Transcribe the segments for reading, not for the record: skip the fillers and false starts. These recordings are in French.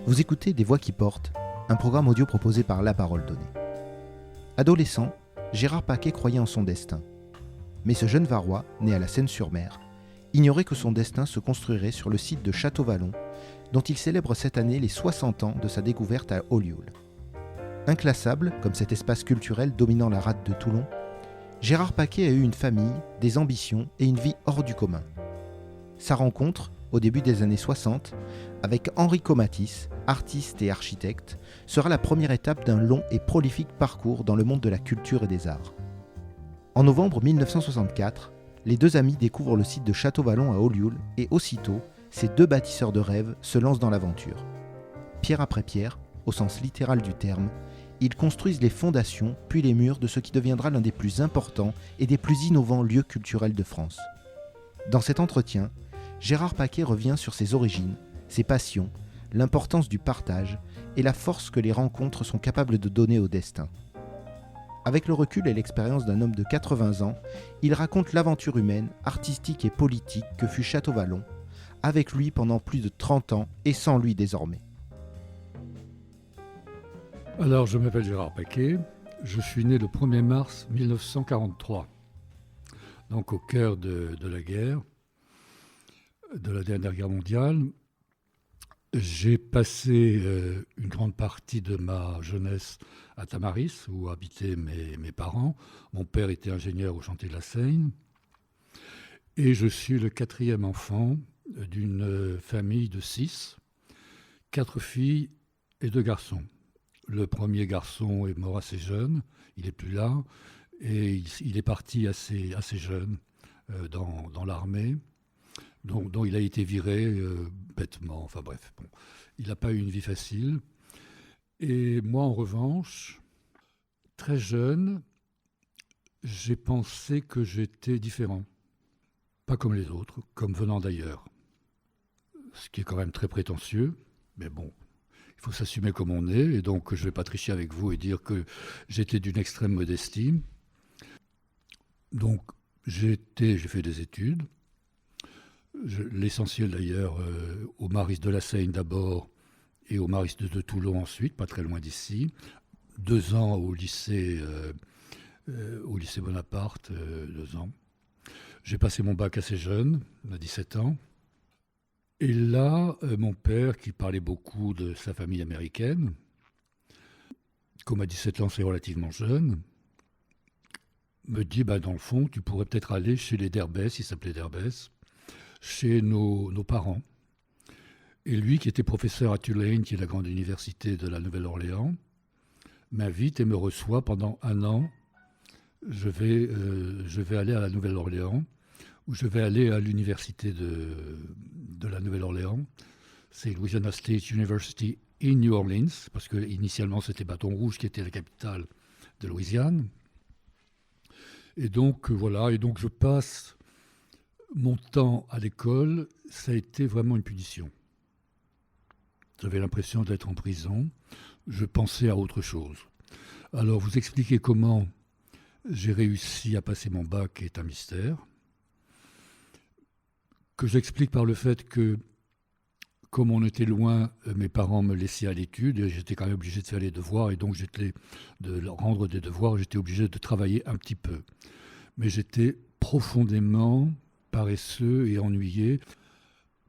Vous écoutez Des Voix qui portent, un programme audio proposé par La Parole Donnée. Adolescent, Gérard Paquet croyait en son destin. Mais ce jeune Varois, né à la Seine-sur-Mer, ignorait que son destin se construirait sur le site de Château-Vallon, dont il célèbre cette année les 60 ans de sa découverte à Ollioules. Inclassable, comme cet espace culturel dominant la rade de Toulon, Gérard Paquet a eu une famille, des ambitions et une vie hors du commun. Sa rencontre, au début des années 60, avec Henri Comatis, artiste et architecte, sera la première étape d'un long et prolifique parcours dans le monde de la culture et des arts. En novembre 1964, les deux amis découvrent le site de Château-Vallon à Ollioules et aussitôt, ces deux bâtisseurs de rêves se lancent dans l'aventure. Pierre après pierre, au sens littéral du terme, ils construisent les fondations puis les murs de ce qui deviendra l'un des plus importants et des plus innovants lieux culturels de France. Dans cet entretien, Gérard Paquet revient sur ses origines, ses passions, l'importance du partage et la force que les rencontres sont capables de donner au destin. Avec le recul et l'expérience d'un homme de 80 ans, il raconte l'aventure humaine, artistique et politique que fut Château-Vallon, avec lui pendant plus de 30 ans et sans lui désormais. Alors, je m'appelle Gérard Paquet, je suis né le 1er mars 1943, donc au cœur de la guerre, de la dernière guerre mondiale. J'ai passé une grande partie de ma jeunesse à Tamaris, où habitaient mes parents. Mon père était ingénieur au chantier de la Seine. Et je suis le 4e enfant d'une famille de 6, 4 filles et 2 garçons. Le premier garçon est mort assez jeune, il n'est plus là, et il est parti assez jeune dans l'armée. dont il a été viré bêtement, enfin bref. Bon. Il n'a pas eu une vie facile. Et moi, en revanche, très jeune, j'ai pensé que j'étais différent. Pas comme les autres, comme venant d'ailleurs. Ce qui est quand même très prétentieux, mais bon, il faut s'assumer comme on est, et donc je ne vais pas tricher avec vous et dire que j'étais d'une extrême modestie. Donc j'ai fait des études. L'essentiel d'ailleurs au Maristes de la Seine d'abord et au Maristes de Toulon ensuite, pas très loin d'ici. 2 ans au lycée Bonaparte, 2 ans. J'ai passé mon bac assez jeune, à 17 ans. Et là, mon père, qui parlait beaucoup de sa famille américaine, comme à 17 ans c'est relativement jeune, me dit, dans le fond, tu pourrais peut-être aller chez les Derbès, il s'appelait Derbès, chez nos parents. Et lui, qui était professeur à Tulane, qui est la grande université de la Nouvelle-Orléans, m'invite et me reçoit pendant 1 an. Je vais aller à la Nouvelle-Orléans, où je vais aller à l'université de la Nouvelle-Orléans. C'est Louisiana State University in New Orleans, parce que initialement c'était Baton Rouge qui était la capitale de Louisiane. Et donc voilà, et donc je passe mon temps à l'école, ça a été vraiment une punition. J'avais l'impression d'être en prison. Je pensais à autre chose. Alors, vous expliquer comment j'ai réussi à passer mon bac est un mystère, que j'explique par le fait que, comme on était loin, mes parents me laissaient à l'étude et j'étais quand même obligé de faire les devoirs et donc de rendre des devoirs, j'étais obligé de travailler un petit peu. Mais j'étais profondément paresseux et ennuyé.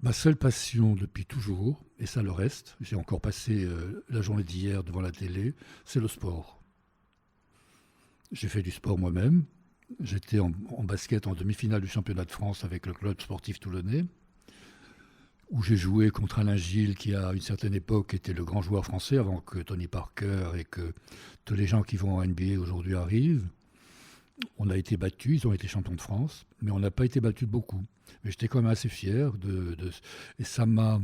Ma seule passion depuis toujours, et ça le reste, j'ai encore passé la journée d'hier devant la télé, c'est le sport. J'ai fait du sport moi-même. J'étais en basket en demi-finale du championnat de France avec le club sportif toulonnais, où j'ai joué contre Alain Gilles, qui à une certaine époque était le grand joueur français, avant que Tony Parker et que tous les gens qui vont en NBA aujourd'hui arrivent. On a été battus, ils ont été champions de France, mais on n'a pas été battus de beaucoup. Mais j'étais quand même assez fier et ça m'a...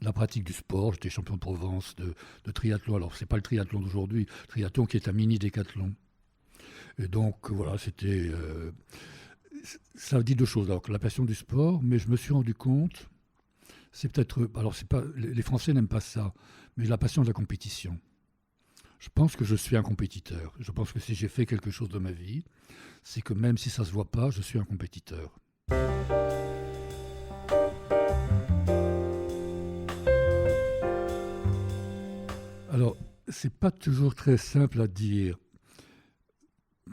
La pratique du sport, j'étais champion de Provence de triathlon. Alors, ce n'est pas le triathlon d'aujourd'hui, le triathlon qui est un mini-décathlon. Et donc, voilà, c'était... ça dit 2 choses. Alors, la passion du sport, mais je me suis rendu compte, c'est peut-être... Alors, c'est pas, les Français n'aiment pas ça, mais la passion de la compétition. Je pense que je suis un compétiteur. Je pense que si j'ai fait quelque chose de ma vie, c'est que même si ça ne se voit pas, je suis un compétiteur. C'est pas toujours très simple à dire,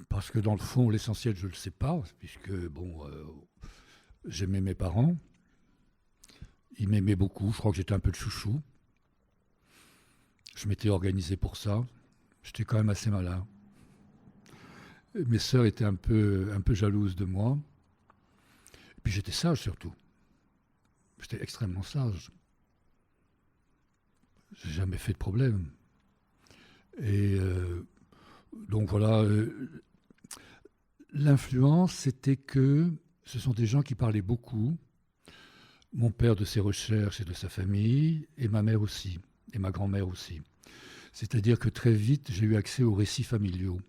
parce que dans le fond, l'essentiel, je ne le sais pas, puisque, bon, j'aimais mes parents. Ils m'aimaient beaucoup, je crois que j'étais un peu le chouchou. Je m'étais organisé pour ça. J'étais quand même assez malin. Mes sœurs étaient un peu jalouses de moi. Et puis j'étais sage surtout. J'étais extrêmement sage. J'ai jamais fait de problème. Et donc voilà, l'influence, c'était que ce sont des gens qui parlaient beaucoup. Mon père de ses recherches et de sa famille, et ma mère aussi, et ma grand-mère aussi. C'est-à-dire que très vite, j'ai eu accès aux récits familiaux.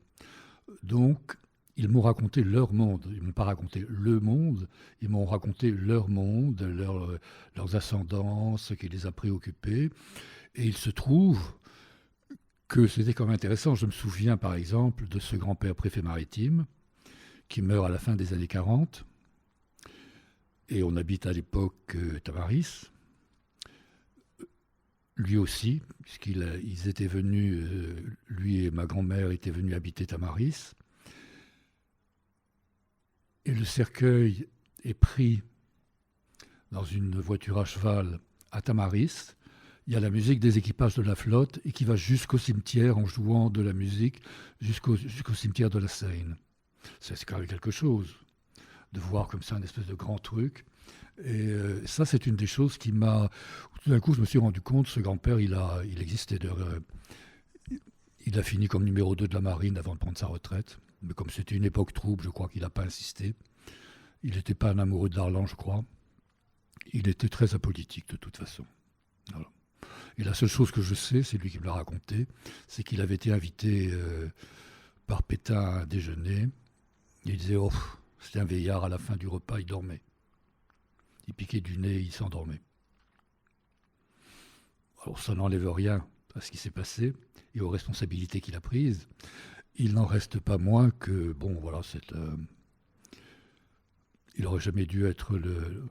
Donc, ils m'ont raconté leur monde. Ils ne m'ont pas raconté le monde, ils m'ont raconté leur monde, leurs ascendants, ce qui les a préoccupés. Et il se trouve que c'était quand même intéressant. Je me souviens, par exemple, de ce grand-père préfet maritime qui meurt à la fin des années 40. Et on habite à l'époque Tamaris. Lui aussi, puisqu'ils étaient venus, lui et ma grand-mère étaient venus habiter Tamaris. Et le cercueil est pris dans une voiture à cheval à Tamaris. Il y a la musique des équipages de la flotte et qui va jusqu'au cimetière en jouant de la musique jusqu'au cimetière de la Seine. C'est quand même quelque chose de voir comme ça un espèce de grand truc. Et ça, c'est une des choses qui m'a... Tout d'un coup, je me suis rendu compte, ce grand-père, il existait. Il a fini comme numéro 2 de la marine avant de prendre sa retraite. Mais comme c'était une époque trouble, je crois qu'il n'a pas insisté. Il n'était pas un amoureux de l'argent, je crois. Il était très apolitique, de toute façon. Voilà. Et la seule chose que je sais, c'est lui qui me l'a raconté, c'est qu'il avait été invité par Pétain à déjeuner. Il disait, oh, c'était un veillard, à la fin du repas, il dormait. Il piquait du nez, il s'endormait. Alors ça n'enlève rien à ce qui s'est passé et aux responsabilités qu'il a prises. Il n'en reste pas moins que, bon, voilà, il n'aurait jamais dû être le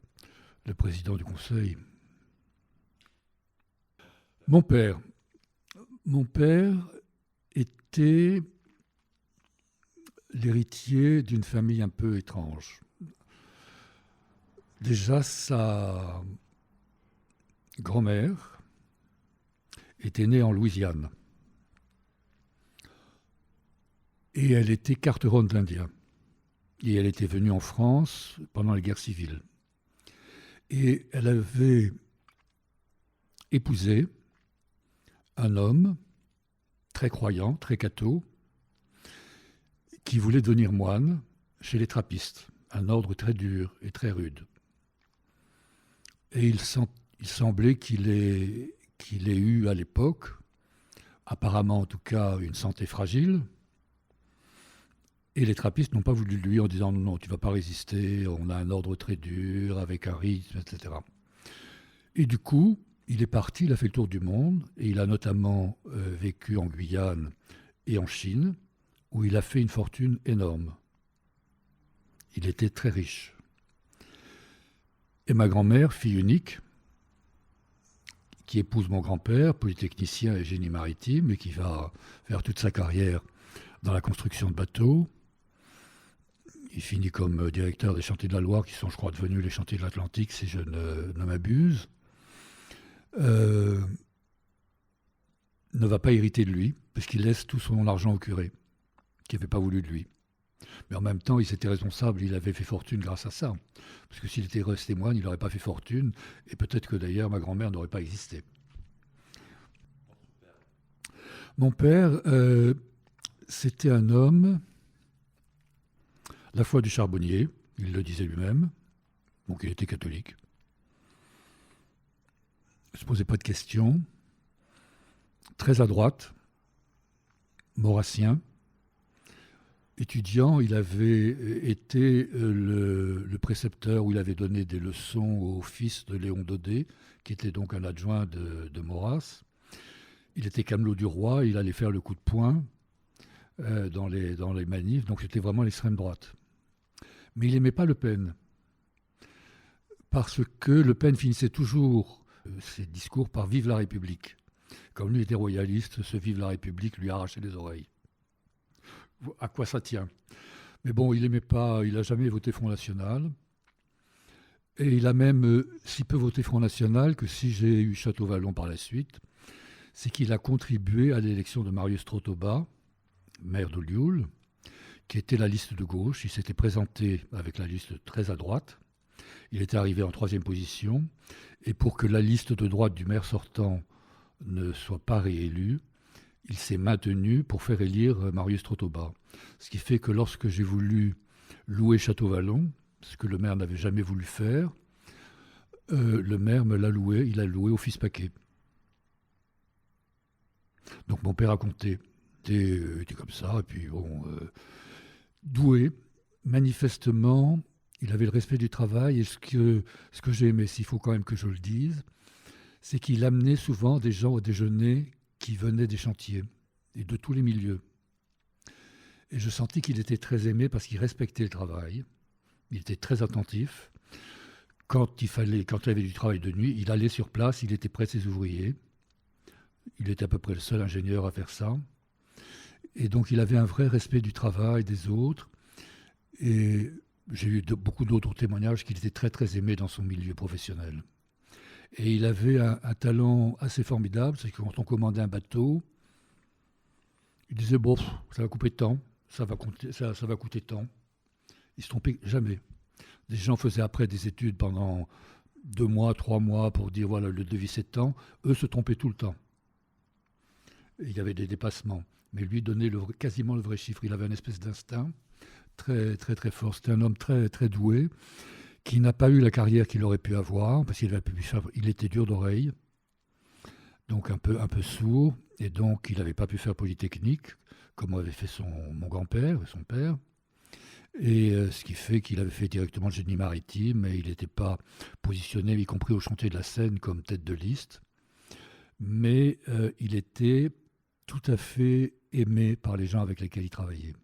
président du Conseil. Mon père était l'héritier d'une famille un peu étrange. Déjà, sa grand-mère était née en Louisiane. Et elle était carteronne d'Indien. Et elle était venue en France pendant la guerre civile. Et elle avait épousé un homme très croyant, très catho, qui voulait devenir moine chez les trappistes, un ordre très dur et très rude. Et il semblait qu'il ait eu à l'époque, apparemment en tout cas, une santé fragile. Et les trappistes n'ont pas voulu de lui en disant non, tu ne vas pas résister, on a un ordre très dur, avec un rythme, etc. Et du coup, il est parti, il a fait le tour du monde, et il a notamment vécu en Guyane et en Chine, où il a fait une fortune énorme. Il était très riche. Et ma grand-mère, fille unique, qui épouse mon grand-père, polytechnicien et génie maritime, et qui va faire toute sa carrière dans la construction de bateaux. Il finit comme directeur des chantiers de la Loire, qui sont, je crois, devenus les chantiers de l'Atlantique, si je ne m'abuse. Ne va pas hériter de lui, parce qu'il laisse tout son argent au curé, qui n'avait pas voulu de lui. Mais en même temps, il s'était responsable, il avait fait fortune grâce à ça. Parce que s'il était resté moine, il n'aurait pas fait fortune, et peut-être que d'ailleurs ma grand-mère n'aurait pas existé. Mon père, c'était un homme, la foi du charbonnier, il le disait lui-même, donc il était catholique. Il ne se posait pas de questions, très à droite, maurassien. Étudiant, il avait été le précepteur où il avait donné des leçons au fils de Léon Daudet, qui était donc un adjoint de Maurras. Il était camelot du roi, il allait faire le coup de poing dans les manifs, donc c'était vraiment l'extrême droite. Mais il n'aimait pas Le Pen, parce que Le Pen finissait toujours ses discours par « Vive la République ». Comme lui était royaliste, ce vive la République lui arrachait les oreilles. À quoi ça tient? Mais bon, il n'a jamais voté Front National. Et il a même si peu voté Front National que si j'ai eu Château-Vallon par la suite, c'est qu'il a contribué à l'élection de Marius Trottoba, maire d'Olioul, qui était la liste de gauche. Il s'était présenté avec la liste très à droite. Il était arrivé en 3e position. Et pour que la liste de droite du maire sortant ne soit pas réélue, il s'est maintenu pour faire élire Marius Trottoba. Ce qui fait que lorsque j'ai voulu louer Château-Vallon, ce que le maire n'avait jamais voulu faire, le maire me l'a loué, il a loué au Fils Paquet. Donc mon père racontait, était comme ça, et puis bon, doué, manifestement, il avait le respect du travail, et ce que j'ai aimé, s'il faut quand même que je le dise, c'est qu'il amenait souvent des gens au déjeuner qui venaient des chantiers, et de tous les milieux. Et je sentis qu'il était très aimé parce qu'il respectait le travail. Il était très attentif. Quand il y avait du travail de nuit, il allait sur place, il était près de ses ouvriers. Il était à peu près le seul ingénieur à faire ça. Et donc il avait un vrai respect du travail des autres. Et j'ai eu beaucoup d'autres témoignages qu'il était très très aimé dans son milieu professionnel. Et il avait un talent assez formidable, c'est que quand on commandait un bateau, il disait bon, ça va couper tant, ça va coûter tant. Il ne se trompait jamais. Des gens faisaient après des études pendant 2 mois, 3 mois pour dire voilà, le devis c'est tant. Eux se trompaient tout le temps. Et il y avait des dépassements. Mais lui donnait quasiment le vrai chiffre. Il avait une espèce d'instinct très, très, très fort. C'était un homme très, très doué qui n'a pas eu la carrière qu'il aurait pu avoir parce il était dur d'oreille, donc un peu sourd. Et donc il n'avait pas pu faire Polytechnique comme avait fait mon grand-père et son père. Et ce qui fait qu'il avait fait directement le génie maritime et il n'était pas positionné, y compris au chantier de la Seine, comme tête de liste. Mais il était tout à fait aimé par les gens avec lesquels il travaillait.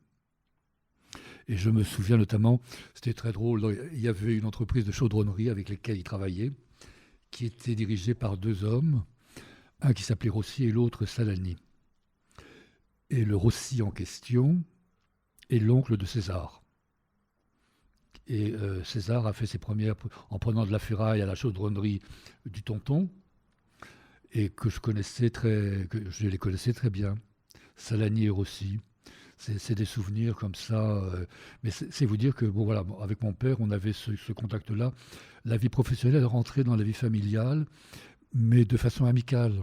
Et je me souviens notamment, c'était très drôle, il y avait une entreprise de chaudronnerie avec laquelle il travaillait, qui était dirigée par 2 hommes, un qui s'appelait Rossi et l'autre Salani. Et le Rossi en question est l'oncle de César. Et César a fait ses premières en prenant de la ferraille à la chaudronnerie du Tonton, et que je les connaissais très bien. Salani et Rossi, c'est des souvenirs comme ça. Mais c'est vous dire que bon voilà, avec mon père, on avait ce contact-là. La vie professionnelle rentrait dans la vie familiale, mais de façon amicale.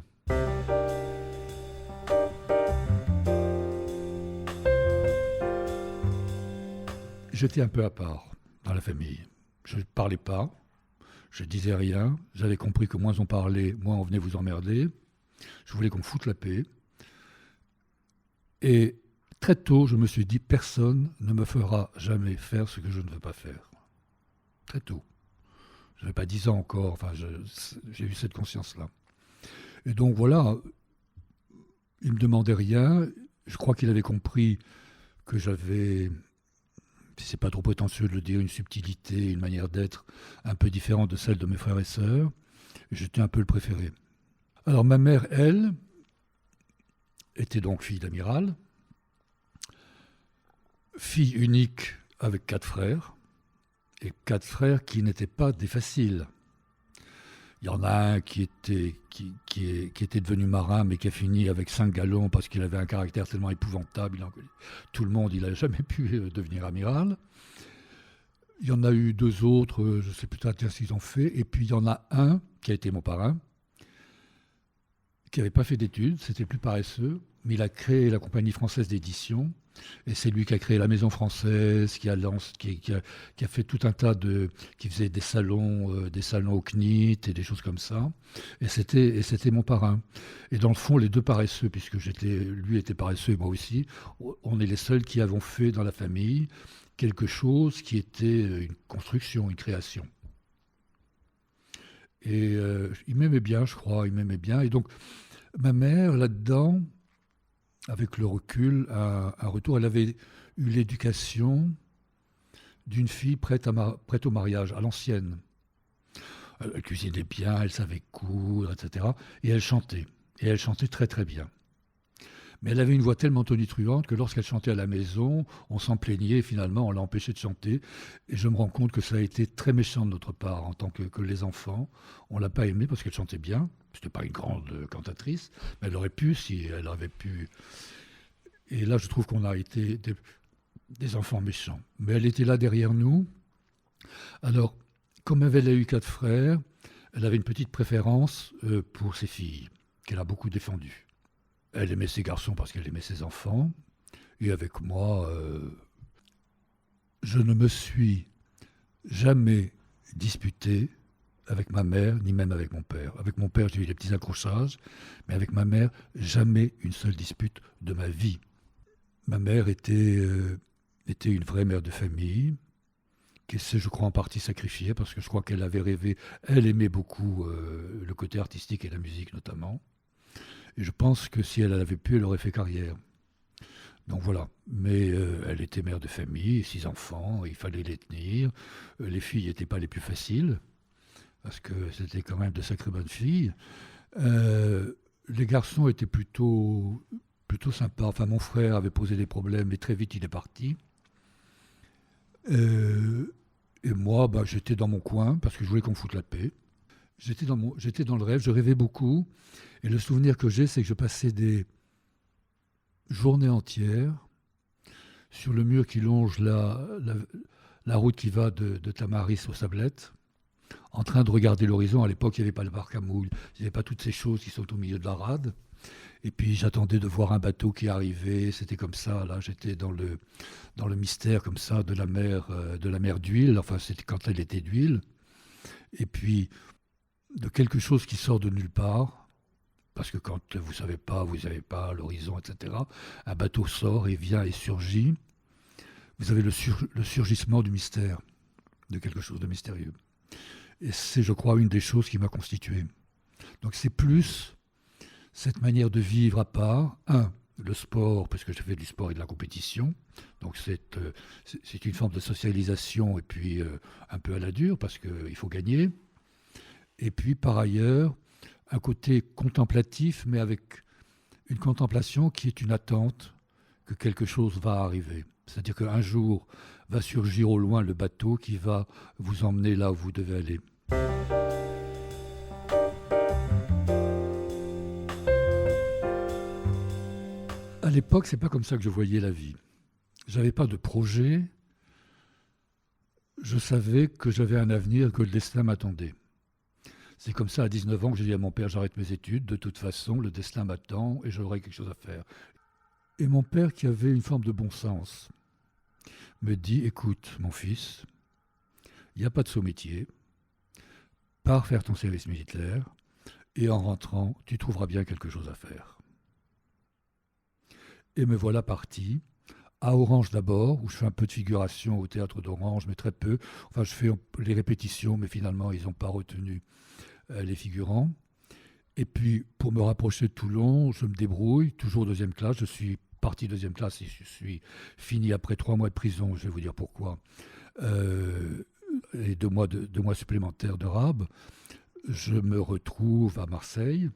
J'étais un peu à part dans la famille. Je ne parlais pas, je disais rien. J'avais compris que moins on parlait, moins on venait vous emmerder. Je voulais qu'on me foute la paix. Et très tôt, je me suis dit, personne ne me fera jamais faire ce que je ne veux pas faire. Très tôt. Je n'avais pas 10 ans encore, enfin, j'ai eu cette conscience-là. Et donc voilà, il ne me demandait rien. Je crois qu'il avait compris que j'avais, si c'est pas trop prétentieux de le dire, une subtilité, une manière d'être un peu différente de celle de mes frères et sœurs. J'étais un peu le préféré. Alors ma mère, elle, était donc fille d'amiral, fille unique avec 4 frères, et 4 frères qui n'étaient pas des faciles. Il y en a un qui était devenu marin, mais qui a fini avec 5 galons parce qu'il avait un caractère tellement épouvantable. Tout le monde, il n'a jamais pu devenir amiral. Il y en a eu 2 autres, je ne sais plus très bien ce qu'ils ont fait. Et puis il y en a un qui a été mon parrain, qui n'avait pas fait d'études, c'était plus paresseux, mais il a créé la compagnie française d'édition. Et c'est lui qui a créé la Maison Française, qui a fait tout un tas qui faisait des salons au CNIT et des choses comme ça. Et c'était mon parrain. Et dans le fond, les 2 paresseux, puisque lui était paresseux et moi aussi, on est les seuls qui avons fait dans la famille quelque chose qui était une construction, une création. Et il m'aimait bien, je crois, il m'aimait bien. Et donc, ma mère, là-dedans, avec le recul, un retour. Elle avait eu l'éducation d'une fille prête au mariage, à l'ancienne. Elle cuisinait bien, elle savait coudre, etc. Et elle chantait. Et elle chantait très très bien. Mais elle avait une voix tellement tonitruante que lorsqu'elle chantait à la maison, on s'en plaignait et finalement on l'a empêchée de chanter. Et je me rends compte que ça a été très méchant de notre part en tant que les enfants. On ne l'a pas aimée parce qu'elle chantait bien. Ce n'était pas une grande cantatrice, mais elle aurait pu si elle avait pu. Et là, je trouve qu'on a été des enfants méchants. Mais elle était là derrière nous. Alors, comme elle a eu 4 frères, elle avait une petite préférence pour ses filles, qu'elle a beaucoup défendues. Elle aimait ses garçons parce qu'elle aimait ses enfants. Et avec moi, je ne me suis jamais disputé avec ma mère, ni même avec mon père. Avec mon père, j'ai eu des petits accrochages, mais avec ma mère, jamais une seule dispute de ma vie. Ma mère était une vraie mère de famille, qui s'est, je crois, en partie sacrifiée, parce que je crois qu'elle avait rêvé, elle aimait beaucoup le côté artistique et la musique notamment. Et je pense que si elle avait pu, elle aurait fait carrière. Donc voilà. Mais elle était mère de famille, 6 enfants, il fallait les tenir. Les filles n'étaient pas les plus faciles, parce que c'était quand même de sacrées bonnes filles. Les garçons étaient plutôt sympas. Enfin, mon frère avait posé des problèmes, mais très vite il est parti. Et moi, j'étais dans mon coin, parce que je voulais qu'on me foute la paix. J'étais dans le rêve, je rêvais beaucoup. Et le souvenir que j'ai, c'est que je passais des journées entières sur le mur qui longe la route qui va de Tamaris aux Sablettes, en train de regarder l'horizon. À l'époque, il n'y avait pas le parc à moules, il n'y avait pas toutes ces choses qui sont au milieu de la rade. Et puis j'attendais de voir un bateau qui arrivait, c'était comme ça, là j'étais dans le mystère comme ça de la mer d'huile, enfin c'était quand elle était d'huile. Et puis de quelque chose qui sort de nulle part, parce que quand vous savez pas, vous n'avez pas l'horizon, etc., un bateau sort et vient et surgit, vous avez le surgissement du mystère, de quelque chose de mystérieux. Et c'est, je crois, une des choses qui m'a constitué. Donc c'est plus cette manière de vivre à part, le sport, parce que j'ai fait du sport et de la compétition, donc c'est une forme de socialisation, et puis un peu à la dure, parce qu'il faut gagner. Et puis par ailleurs, un côté contemplatif, mais avec une contemplation qui est une attente que quelque chose va arriver. C'est-à-dire qu'un jour va surgir au loin le bateau qui va vous emmener là où vous devez aller. À l'époque, c'est pas comme ça que je voyais la vie. J'avais pas de projet. Je savais que j'avais un avenir, que le destin m'attendait. C'est comme ça à 19 ans que j'ai dit à mon père, j'arrête mes études, de toute façon, le destin m'attend et j'aurai quelque chose à faire. Et mon père, qui avait une forme de bon sens, me dit, écoute, mon fils, il n'y a pas de saut métier, pars faire ton service militaire et en rentrant, tu trouveras bien quelque chose à faire. Et me voilà parti, à Orange d'abord, où je fais un peu de figuration au théâtre d'Orange, mais très peu. Enfin, je fais les répétitions, mais finalement, ils n'ont pas retenu les figurants. Et puis, pour me rapprocher de Toulon, je me débrouille, toujours 2e classe. Je suis parti 2e classe et je suis fini après 3 mois de prison, je vais vous dire pourquoi, et 2 mois supplémentaires de rab. Je me retrouve à Marseille,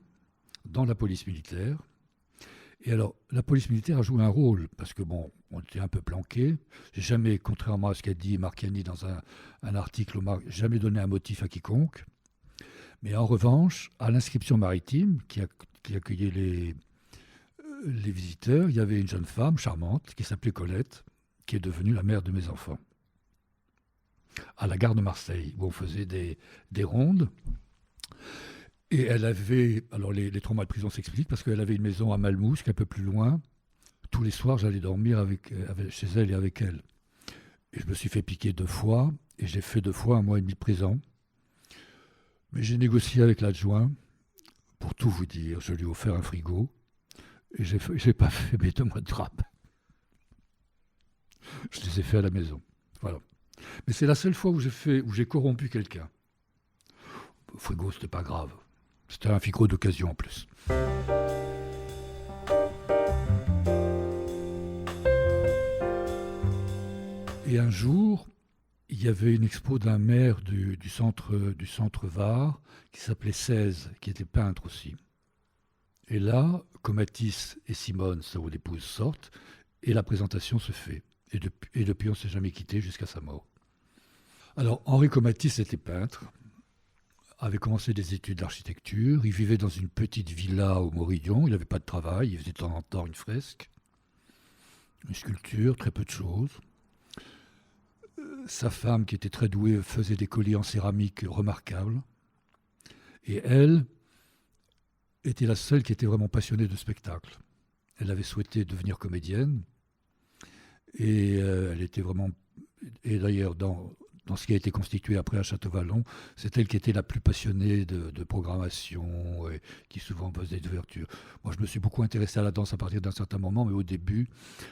dans la police militaire. Et alors, la police militaire a joué un rôle, parce que bon, on était un peu planqués. J'ai jamais, contrairement à ce qu'a dit Marchiani dans un article, jamais donné un motif à quiconque. Mais en revanche, à l'inscription maritime, qui accueillait les visiteurs, il y avait une jeune femme charmante qui s'appelait Colette, qui est devenue la mère de mes enfants. À la gare de Marseille, où on faisait des rondes. Et elle avait, alors les 3 mois de prison s'expliquent, parce qu'elle avait une maison à Malmouche, qui est un peu plus loin. Tous les soirs, j'allais dormir chez elle et avec elle. Et je me suis fait piquer 2 fois, et j'ai fait 2 fois 1 mois et demi de prison. Mais j'ai négocié avec l'adjoint, pour tout vous dire, je lui ai offert un frigo, et j'ai pas fait mes 2 mois de rab. Je les ai faits à la maison. Voilà. Mais c'est la seule fois où j'ai corrompu quelqu'un. Le frigo, c'était pas grave. C'était un frigo d'occasion en plus. Et un jour, il y avait une expo d'un maire du centre Var qui s'appelait 16, qui était peintre aussi. Et là, Comatis et Simone, sa épouse, sortent et la présentation se fait. Et depuis, on ne s'est jamais quitté jusqu'à sa mort. Alors, Henri Comatis était peintre, avait commencé des études d'architecture. Il vivait dans une petite villa au Morillon. Il n'avait pas de travail. Il faisait de temps en temps une fresque, une sculpture, très peu de choses. Sa femme, qui était très douée, faisait des colliers en céramique remarquables. Et elle était la seule qui était vraiment passionnée de spectacle. Elle avait souhaité devenir comédienne. Et elle était vraiment... Et d'ailleurs, dans ce qui a été constitué après à Château-Vallon, c'est elle qui était la plus passionnée de programmation et qui souvent faisait des ouvertures. Moi, je me suis beaucoup intéressé à la danse à partir d'un certain moment, mais au début,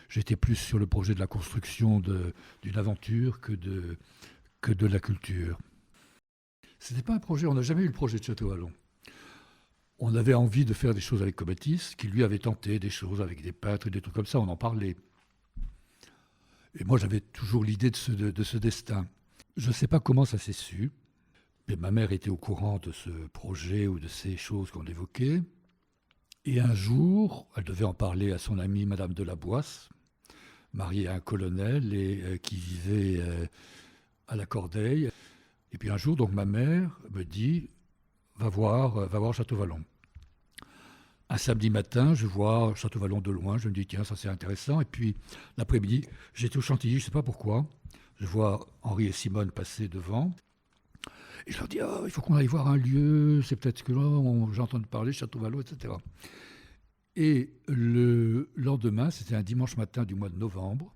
j'étais plus sur le projet de la construction d'une aventure que de la culture. C'était pas un projet, on n'a jamais eu le projet de Château-Vallon. On avait envie de faire des choses avec Comatis, qui lui avait tenté des choses avec des peintres et des trucs comme ça, on en parlait. Et moi, j'avais toujours l'idée de ce destin. Je ne sais pas comment ça s'est su, mais ma mère était au courant de ce projet ou de ces choses qu'on évoquait. Et un jour, elle devait en parler à son amie Madame de la Boisse, mariée à un colonel et qui vivait à la Cordeille. Et puis un jour, donc ma mère me dit va voir Château-Vallon. Un samedi matin, je vois Château-Vallon de loin, je me dis tiens, ça c'est intéressant. Et puis l'après-midi, j'étais au Chantilly, je ne sais pas pourquoi. Je vois Henri et Simone passer devant. Et je leur dis il faut qu'on aille voir un lieu, c'est peut-être que là, j'ai entendu parler, Château-Vallon, etc. Et le lendemain, c'était un dimanche matin du mois de novembre,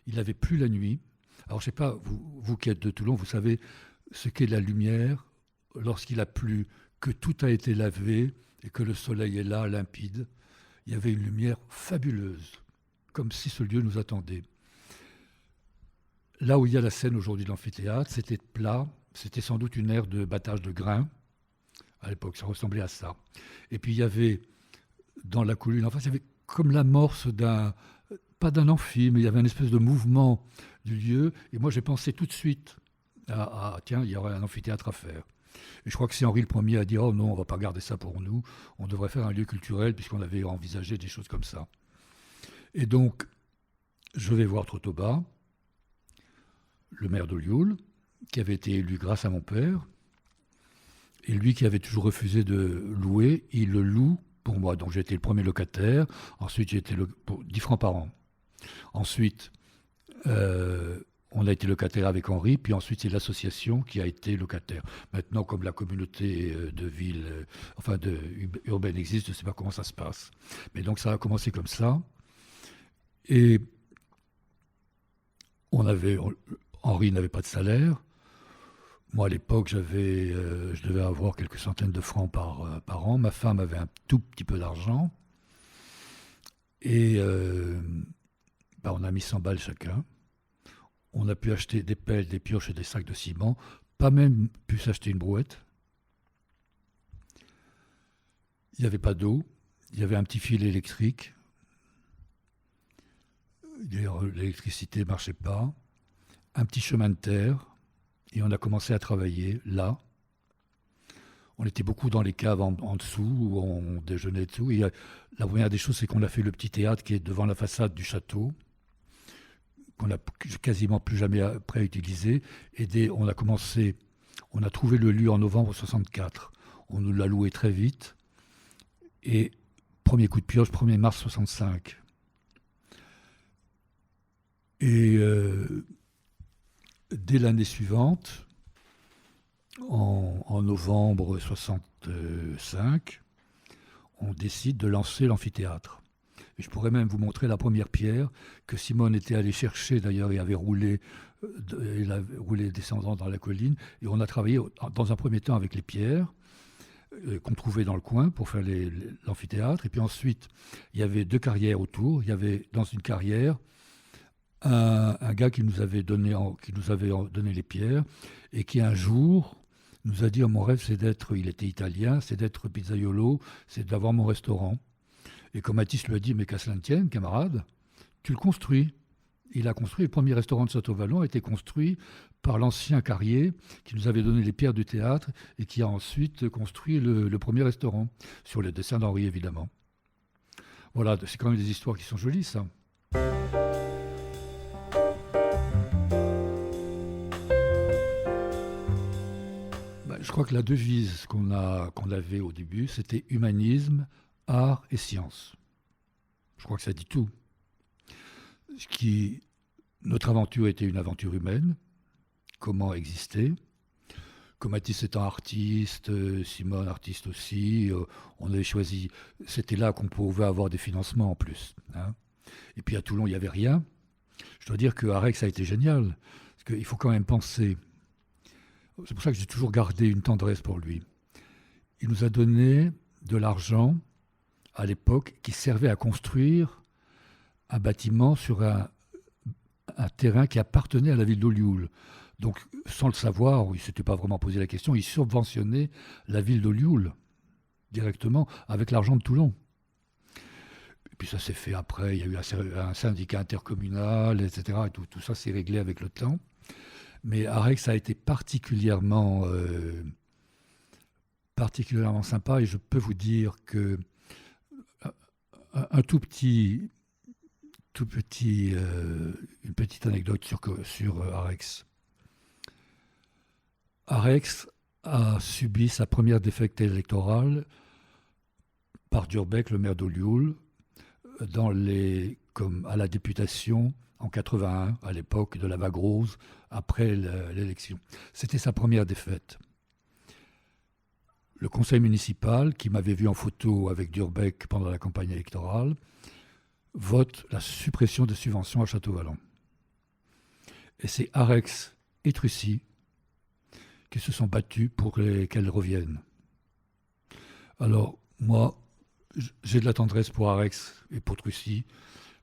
il n'avait plu la nuit. Alors je ne sais pas, vous qui êtes de Toulon, vous savez ce qu'est la lumière lorsqu'il a plu, que tout a été lavé et que le soleil est là, limpide. Il y avait une lumière fabuleuse, comme si ce lieu nous attendait. Là où il y a la scène aujourd'hui de l'amphithéâtre, c'était plat, c'était sans doute une aire de battage de grains. À l'époque, ça ressemblait à ça. Et puis il y avait, dans la colline en face, il y avait comme l'amorce pas d'un amphi, mais il y avait une espèce de mouvement du lieu. Et moi, j'ai pensé tout de suite tiens, il y aurait un amphithéâtre à faire. Et je crois que c'est Henri le Ier à dire oh non, on ne va pas garder ça pour nous, on devrait faire un lieu culturel, puisqu'on avait envisagé des choses comme ça. Et donc, je vais voir Trottoba, le maire d'Olioul, qui avait été élu grâce à mon père, et lui qui avait toujours refusé de louer, il le loue pour moi. Donc j'ai été le premier locataire, ensuite j'ai été pour 10 francs par an. Ensuite, on a été locataire avec Henri, puis ensuite c'est l'association qui a été locataire. Maintenant, comme la communauté de ville, urbaine existe, je ne sais pas comment ça se passe. Mais donc ça a commencé comme ça. Et Henri n'avait pas de salaire. Moi, à l'époque, je devais avoir quelques centaines de francs par an. Ma femme avait un tout petit peu d'argent. Et on a mis 100 balles chacun. On a pu acheter des pelles, des pioches et des sacs de ciment. Pas même pu s'acheter une brouette. Il n'y avait pas d'eau. Il y avait un petit fil électrique. D'ailleurs, l'électricité ne marchait pas. Un petit chemin de terre. Et on a commencé à travailler là. On était beaucoup dans les caves en dessous, où on déjeunait et tout. Et la première des choses, c'est qu'on a fait le petit théâtre qui est devant la façade du château, qu'on n'a quasiment plus jamais après utilisé. Et on a trouvé le lieu en novembre 64. On nous l'a loué très vite. Et premier coup de pioche, 1er mars 65. Et dès l'année suivante, en novembre 65, on décide de lancer l'amphithéâtre. Et je pourrais même vous montrer la première pierre que Simone était allé chercher, d'ailleurs, et avait roulé descendant dans la colline. Et on a travaillé dans un premier temps avec les pierres qu'on trouvait dans le coin pour faire l'amphithéâtre. Et puis ensuite, il y avait 2 carrières autour. Il y avait dans une carrière un gars qui nous avait donné les pierres et qui un jour nous a dit mon rêve il était italien, c'est d'être pizzaiolo, c'est d'avoir mon restaurant. Et comme Mathis lui a dit mais qu'à cela ne tienne, camarade, tu le construis. Il a construit, le premier restaurant de Château-Vallon a été construit par l'ancien Carrier, qui nous avait donné les pierres du théâtre et qui a ensuite construit le premier restaurant, sur les dessins d'Henri, évidemment. Voilà, c'est quand même des histoires qui sont jolies, ça. Je crois que la devise qu'on avait au début, c'était humanisme, art et science. Je crois que ça dit tout. Notre aventure était une aventure humaine. Comment exister? Mathis étant artiste, Simone artiste aussi, on avait choisi, c'était là qu'on pouvait avoir des financements en plus. Hein. Et puis à Toulon, il n'y avait rien. Je dois dire que Arex a été génial, parce qu'il faut quand même penser. C'est pour ça que j'ai toujours gardé une tendresse pour lui. Il nous a donné de l'argent à l'époque qui servait à construire un bâtiment sur un terrain qui appartenait à la ville d'Olioul. Donc, sans le savoir, il ne s'était pas vraiment posé la question, il subventionnait la ville d'Olioul directement avec l'argent de Toulon. Et puis ça s'est fait après, il y a eu un syndicat intercommunal, etc. Et tout ça s'est réglé avec le temps. Mais Arex a été particulièrement sympa et je peux vous dire que une petite anecdote sur Arex. Arex a subi sa première défaite électorale par Durbeck, le maire d'Olioul, à la députation en 81, à l'époque de la vague rose, après l'élection. C'était sa première défaite. Le conseil municipal, qui m'avait vu en photo avec Durbeck pendant la campagne électorale, vote la suppression des subventions à Château-Vallon. Et c'est Arex et Trucy qui se sont battus pour qu'elles reviennent. Alors, moi, j'ai de la tendresse pour Arex et pour Trucy,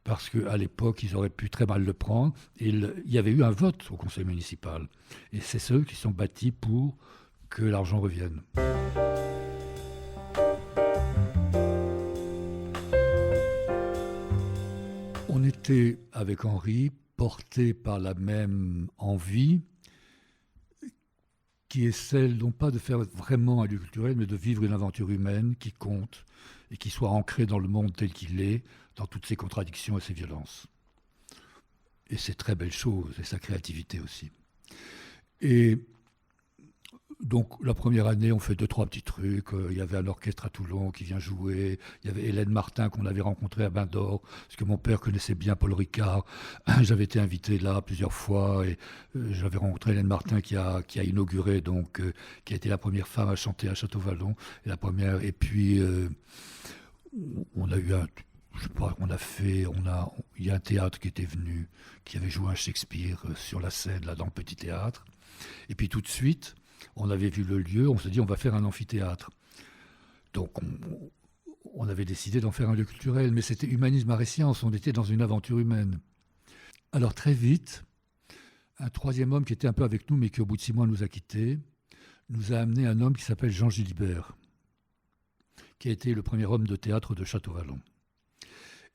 parce qu'à l'époque, ils auraient pu très mal le prendre. Et il y avait eu un vote au conseil municipal. Et c'est ceux qui sont bâtis pour que l'argent revienne. On était, avec Henri, portés par la même envie, qui est celle, non pas de faire vraiment un lieu culturel, mais de vivre une aventure humaine qui compte et qui soit ancrée dans le monde tel qu'il est, dans toutes ses contradictions et ses violences. Et ses très belles choses, et sa créativité aussi. Et donc, la première année, on fait 2-3 petits trucs. Il y avait un orchestre à Toulon qui vient jouer. Il y avait Hélène Martin qu'on avait rencontrée à Bain d'Or, parce que mon père connaissait bien Paul Ricard. J'avais été invité là plusieurs fois et j'avais rencontré Hélène Martin qui a inauguré, donc, qui a été la première femme à chanter à Château-Vallon. Et puis, on a eu il y a un théâtre qui était venu, qui avait joué un Shakespeare sur la scène, là, dans le petit théâtre. Et puis tout de suite, on avait vu le lieu, on s'est dit on va faire un amphithéâtre. Donc on avait décidé d'en faire un lieu culturel, mais c'était humanisme, art et science, on était dans une aventure humaine. Alors très vite, un troisième homme qui était un peu avec nous, mais qui au bout de 6 mois nous a quittés, nous a amené un homme qui s'appelle Jean Gilibert, qui a été le premier homme de théâtre de Château-Vallon.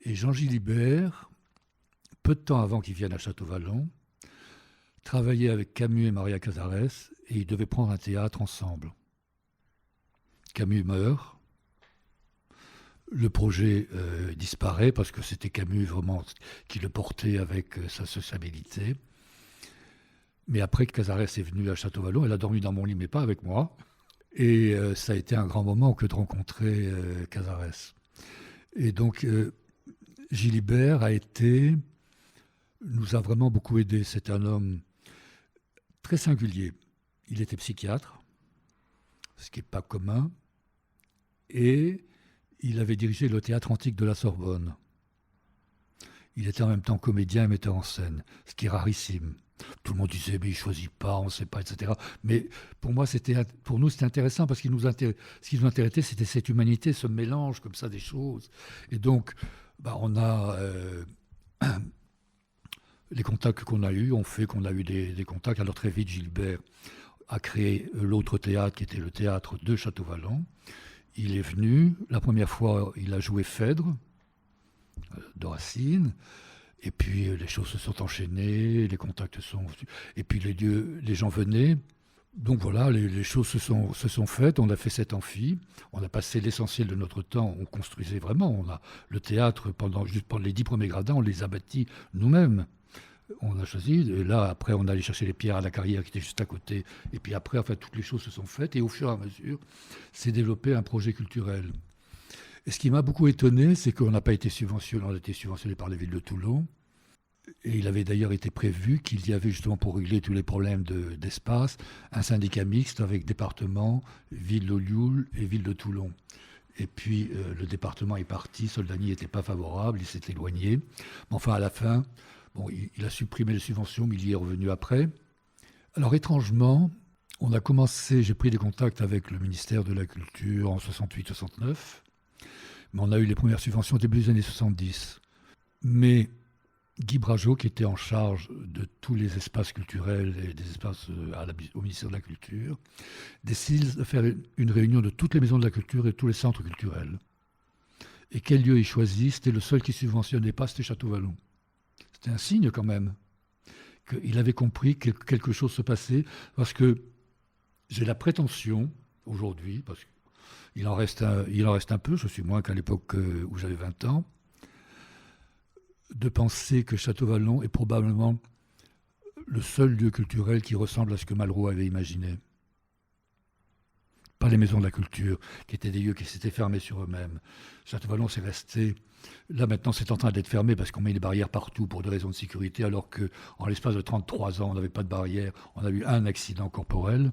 Et Jean Gilibert, peu de temps avant qu'il vienne à Château-Vallon, travaillait avec Camus et Maria Casares et ils devaient prendre un théâtre ensemble. Camus meurt, le projet disparaît parce que c'était Camus vraiment qui le portait avec sa sociabilité. Mais après que Casares est venu à Château-Vallon, elle a dormi dans mon lit mais pas avec moi. Et ça a été un grand moment que de rencontrer Casares. Et donc Gilibert nous a vraiment beaucoup aidés. C'est un homme très singulier. Il était psychiatre, ce qui n'est pas commun, et il avait dirigé le théâtre antique de la Sorbonne. Il était en même temps comédien et metteur en scène, ce qui est rarissime. Tout le monde disait, mais il ne choisit pas, on ne sait pas, etc. Mais pour nous, c'était intéressant parce ce qui nous intéressait, c'était cette humanité, ce mélange comme ça des choses. Et donc, on a... les contacts qu'on a eus ont fait qu'on a eu des contacts. Alors très vite, Gilbert a créé l'autre théâtre qui était le théâtre de Château-Vallon. Il est venu, la première fois, il a joué Phèdre de Racine. Et puis les choses se sont enchaînées, les contacts sont... Et puis les gens venaient. Donc voilà, les choses se sont faites. On a fait cet amphi. On a passé l'essentiel de notre temps. On construisait vraiment. Le théâtre, pendant les 10 premiers gradins, on les a bâtis nous-mêmes. On a choisi. Et là, après, on allait chercher les pierres à la carrière qui était juste à côté. Et puis après, enfin, toutes les choses se sont faites. Et au fur et à mesure, s'est développé un projet culturel. Et ce qui m'a beaucoup étonné, c'est qu'on n'a pas été subventionné. On a été subventionné par la ville de Toulon. Et il avait d'ailleurs été prévu qu'il y avait justement pour régler tous les problèmes d'espace, un syndicat mixte avec département, ville de Lioul et ville de Toulon. Et puis le département est parti, Soldani n'était pas favorable, il s'est éloigné. Mais enfin à la fin, bon, il a supprimé les subventions, mais il y est revenu après. Alors étrangement, j'ai pris des contacts avec le ministère de la Culture en 68-69, mais on a eu les premières subventions au début des années 70. Mais Guy Brageot, qui était en charge de tous les espaces culturels et des espaces au ministère de la Culture, décide de faire une réunion de toutes les maisons de la culture et tous les centres culturels. Et quel lieu il choisit? C'était le seul qui ne subventionnait pas, c'était Château-Vallon. C'était un signe quand même qu'il avait compris que quelque chose se passait, parce que j'ai la prétention, aujourd'hui, parce qu'il en reste un peu, je suis moins qu'à l'époque où j'avais 20 ans, de penser que Château-Vallon est probablement le seul lieu culturel qui ressemble à ce que Malraux avait imaginé. Pas les maisons de la culture, qui étaient des lieux qui s'étaient fermés sur eux-mêmes. Château-Vallon, c'est resté... Là, maintenant, c'est en train d'être fermé parce qu'on met des barrières partout pour des raisons de sécurité, alors qu'en l'espace de 33 ans, on n'avait pas de barrière. On a eu un accident corporel.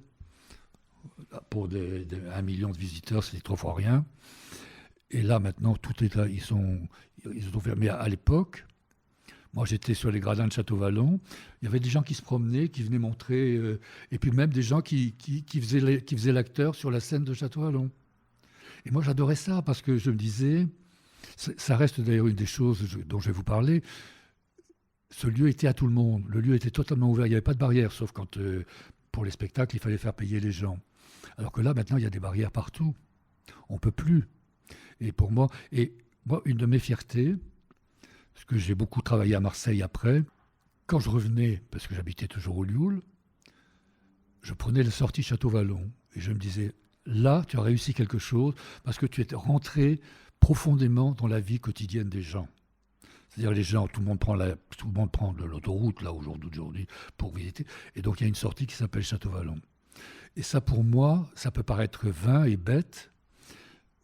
Pour 1 million de visiteurs, c'était 3 fois rien. Et là, maintenant, tout est là. Ils sont fermés. À l'époque, moi, j'étais sur les gradins de Château-Vallon. Il y avait des gens qui se promenaient, qui venaient montrer... et puis même des gens qui faisaient l'acteur sur la scène de Château-Vallon. Et moi, j'adorais ça parce que je me disais... Ça reste d'ailleurs une des choses dont je vais vous parler. Ce lieu était à tout le monde. Le lieu était totalement ouvert. Il n'y avait pas de barrière, sauf quand, pour les spectacles, il fallait faire payer les gens. Alors que là, maintenant, il y a des barrières partout. On ne peut plus. Et moi, une de mes fiertés, parce que j'ai beaucoup travaillé à Marseille après, quand je revenais, parce que j'habitais toujours au Lioul, je prenais la sortie Château-Vallon. Et je me disais, là, tu as réussi quelque chose, parce que tu es rentré profondément dans la vie quotidienne des gens. C'est-à-dire les gens, tout le monde prend l'autoroute, là, aujourd'hui, pour visiter. Et donc, il y a une sortie qui s'appelle Château-Vallon. Et ça, pour moi, ça peut paraître vain et bête,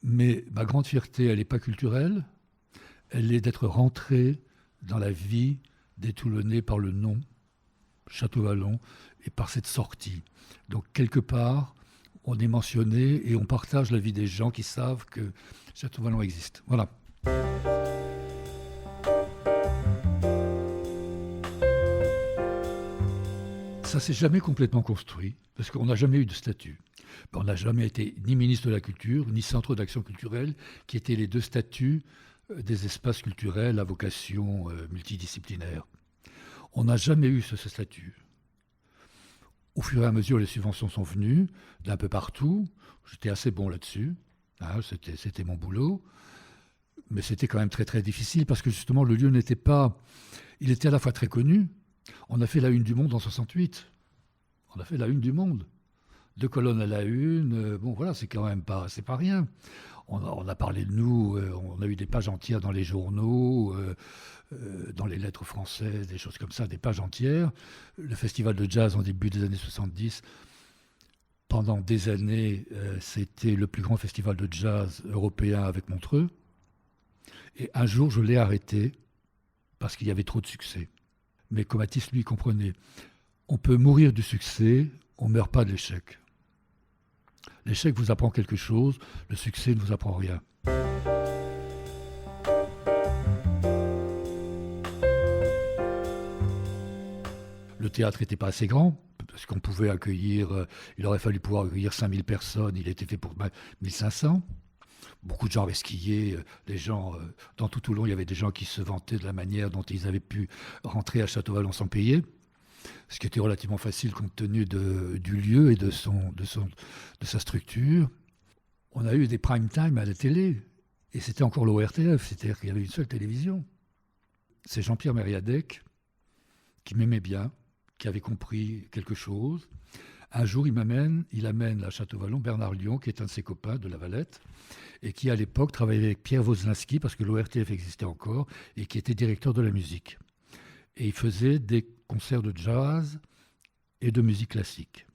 mais ma grande fierté, elle n'est pas culturelle, elle est d'être rentré dans la vie des Toulonnais par le nom Château-Vallon et par cette sortie. Donc, quelque part, on est mentionné et on partage la vie des gens qui savent que Château-Vallon existe. Voilà. Ça ne s'est jamais complètement construit, parce qu'on n'a jamais eu de statut. On n'a jamais été ni ministre de la Culture, ni Centre d'action culturelle, qui étaient les 2 statuts des espaces culturels à vocation multidisciplinaire. On n'a jamais eu ce statut. Au fur et à mesure, les subventions sont venues d'un peu partout. J'étais assez bon là-dessus. C'était mon boulot. Mais c'était quand même très, très difficile parce que justement, le lieu n'était pas... Il était à la fois très connu. On a fait la une du Monde en 68. On a fait la une du Monde. 2 colonnes à la une. Bon, voilà, c'est quand même pas... C'est pas rien. On a parlé de nous. On a eu des pages entières dans les journaux, dans les lettres françaises, des choses comme ça, des pages entières. Le festival de jazz en début des années 70, pendant des années, c'était le plus grand festival de jazz européen avec Montreux. Et un jour, je l'ai arrêté parce qu'il y avait trop de succès. Mais Comatis, lui, comprenait. On peut mourir du succès, on ne meurt pas de l'échec. L'échec vous apprend quelque chose, le succès ne vous apprend rien. Le théâtre n'était pas assez grand, parce qu'on pouvait accueillir, il aurait fallu pouvoir accueillir 5000 personnes, il était fait pour 1500. Beaucoup de gens avaient skié, les gens, dans tout Toulon, il y avait des gens qui se vantaient de la manière dont ils avaient pu rentrer à Château-Vallon sans payer, ce qui était relativement facile compte tenu du lieu et de sa structure. On a eu des prime time à la télé, et c'était encore l'ORTF, c'est-à-dire qu'il y avait une seule télévision. c'est Jean-Pierre Mériadec, qui m'aimait bien, qui avait compris quelque chose. Un jour, il amène à Château-Vallon Bernard Lyon, qui est un de ses copains de La Valette, et qui, à l'époque, travaillait avec Pierre Wozlinski, parce que l'ORTF existait encore, et qui était directeur de la musique. Et il faisait des concerts de jazz et de musique classique.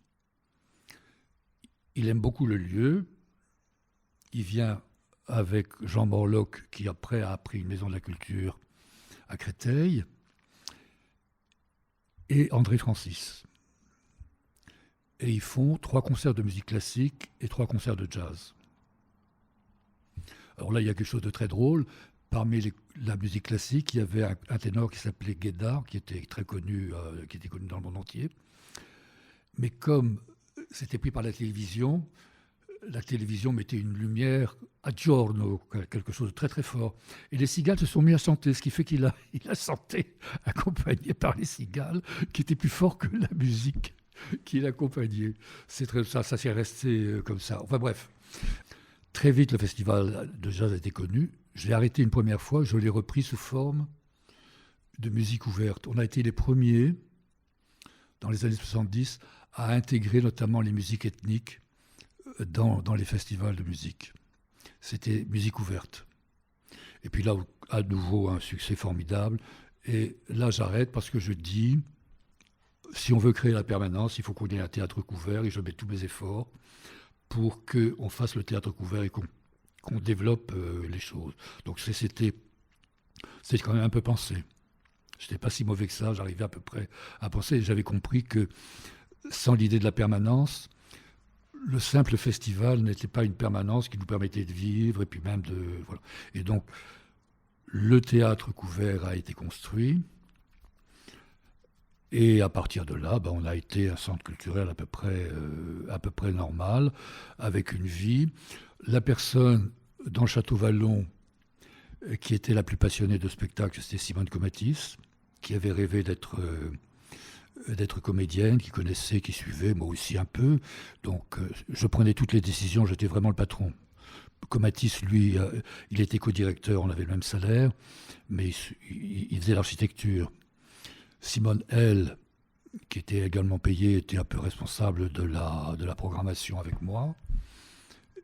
Il aime beaucoup le lieu. Il vient avec Jean Morlock, qui après a pris une maison de la culture à Créteil, et André Francis. Et ils font 3 concerts de musique classique et 3 concerts de jazz. Alors là, il y a quelque chose de très drôle. Parmi la musique classique, il y avait un ténor qui s'appelait Guédard, qui était très connu, qui était connu dans le monde entier. Mais comme c'était pris par la télévision mettait une lumière à giorno, quelque chose de très très fort. Et les cigales se sont mis à chanter, ce qui fait qu'il a chanté accompagné par les cigales, qui étaient plus forts que la musique qui l'accompagnait. Ça s'est resté comme ça. Enfin bref, très vite le festival de jazz a été connu. Je l'ai arrêté une première fois, je l'ai repris sous forme de musique ouverte. On a été les premiers, dans les années 70, à intégrer notamment les musiques ethniques dans les festivals de musique. C'était musique ouverte. Et puis là, à nouveau, un succès formidable. Et là, j'arrête parce que je dis, si on veut créer la permanence, il faut qu'on ait un théâtre couvert, et je mets tous mes efforts pour qu'on fasse le théâtre couvert et qu'on développe les choses. Donc c'était quand même un peu pensé. Je n'étais pas si mauvais que ça, j'arrivais à peu près à penser. J'avais compris que sans l'idée de la permanence, le simple festival n'était pas une permanence qui nous permettait de vivre et puis même de... Voilà. Et donc, le théâtre couvert a été construit. Et à partir de là, on a été un centre culturel à peu près normal, avec une vie. La personne dans le Château-Vallon qui était la plus passionnée de spectacle, c'était Simone Comatis, qui avait rêvé d'être comédienne, qui connaissait, qui suivait, moi aussi un peu. Donc je prenais toutes les décisions, j'étais vraiment le patron. Comatis, lui, il était co-directeur, on avait le même salaire, mais il faisait l'architecture. Simone, elle, qui était également payée, était un peu responsable de la programmation avec moi.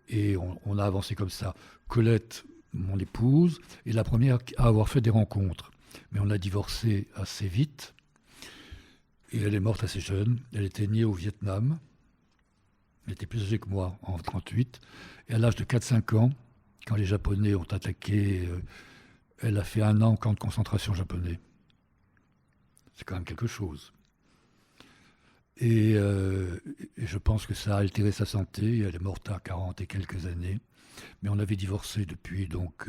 Et on a avancé comme ça. Colette, mon épouse, est la première à avoir fait des rencontres. Mais on a divorcé assez vite. Et elle est morte assez jeune. Elle était née au Vietnam. Elle était plus âgée que moi, en 1938. Et à l'âge de 4-5 ans, quand les Japonais ont attaqué, elle a fait 1 an en camp de concentration japonais. C'est quand même quelque chose. Et je pense que ça a altéré sa santé. Elle est morte à 40 et quelques années. Mais on avait divorcé depuis, donc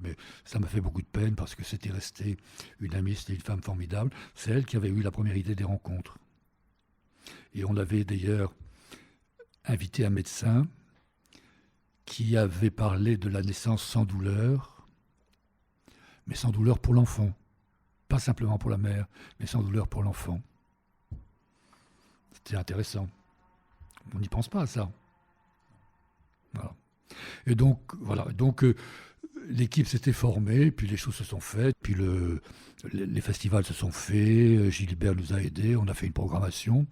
mais ça m'a fait beaucoup de peine parce que c'était resté une amie, c'était une femme formidable. C'est elle qui avait eu la première idée des rencontres. Et on avait d'ailleurs invité un médecin qui avait parlé de la naissance sans douleur, mais sans douleur pour l'enfant. Pas simplement pour la mère, mais sans douleur pour l'enfant. C'était intéressant. On n'y pense pas à ça. Voilà. Et donc, voilà. Donc, l'équipe s'était formée, puis les choses se sont faites, puis les festivals se sont faits, Gilbert nous a aidés, on a fait une programmation.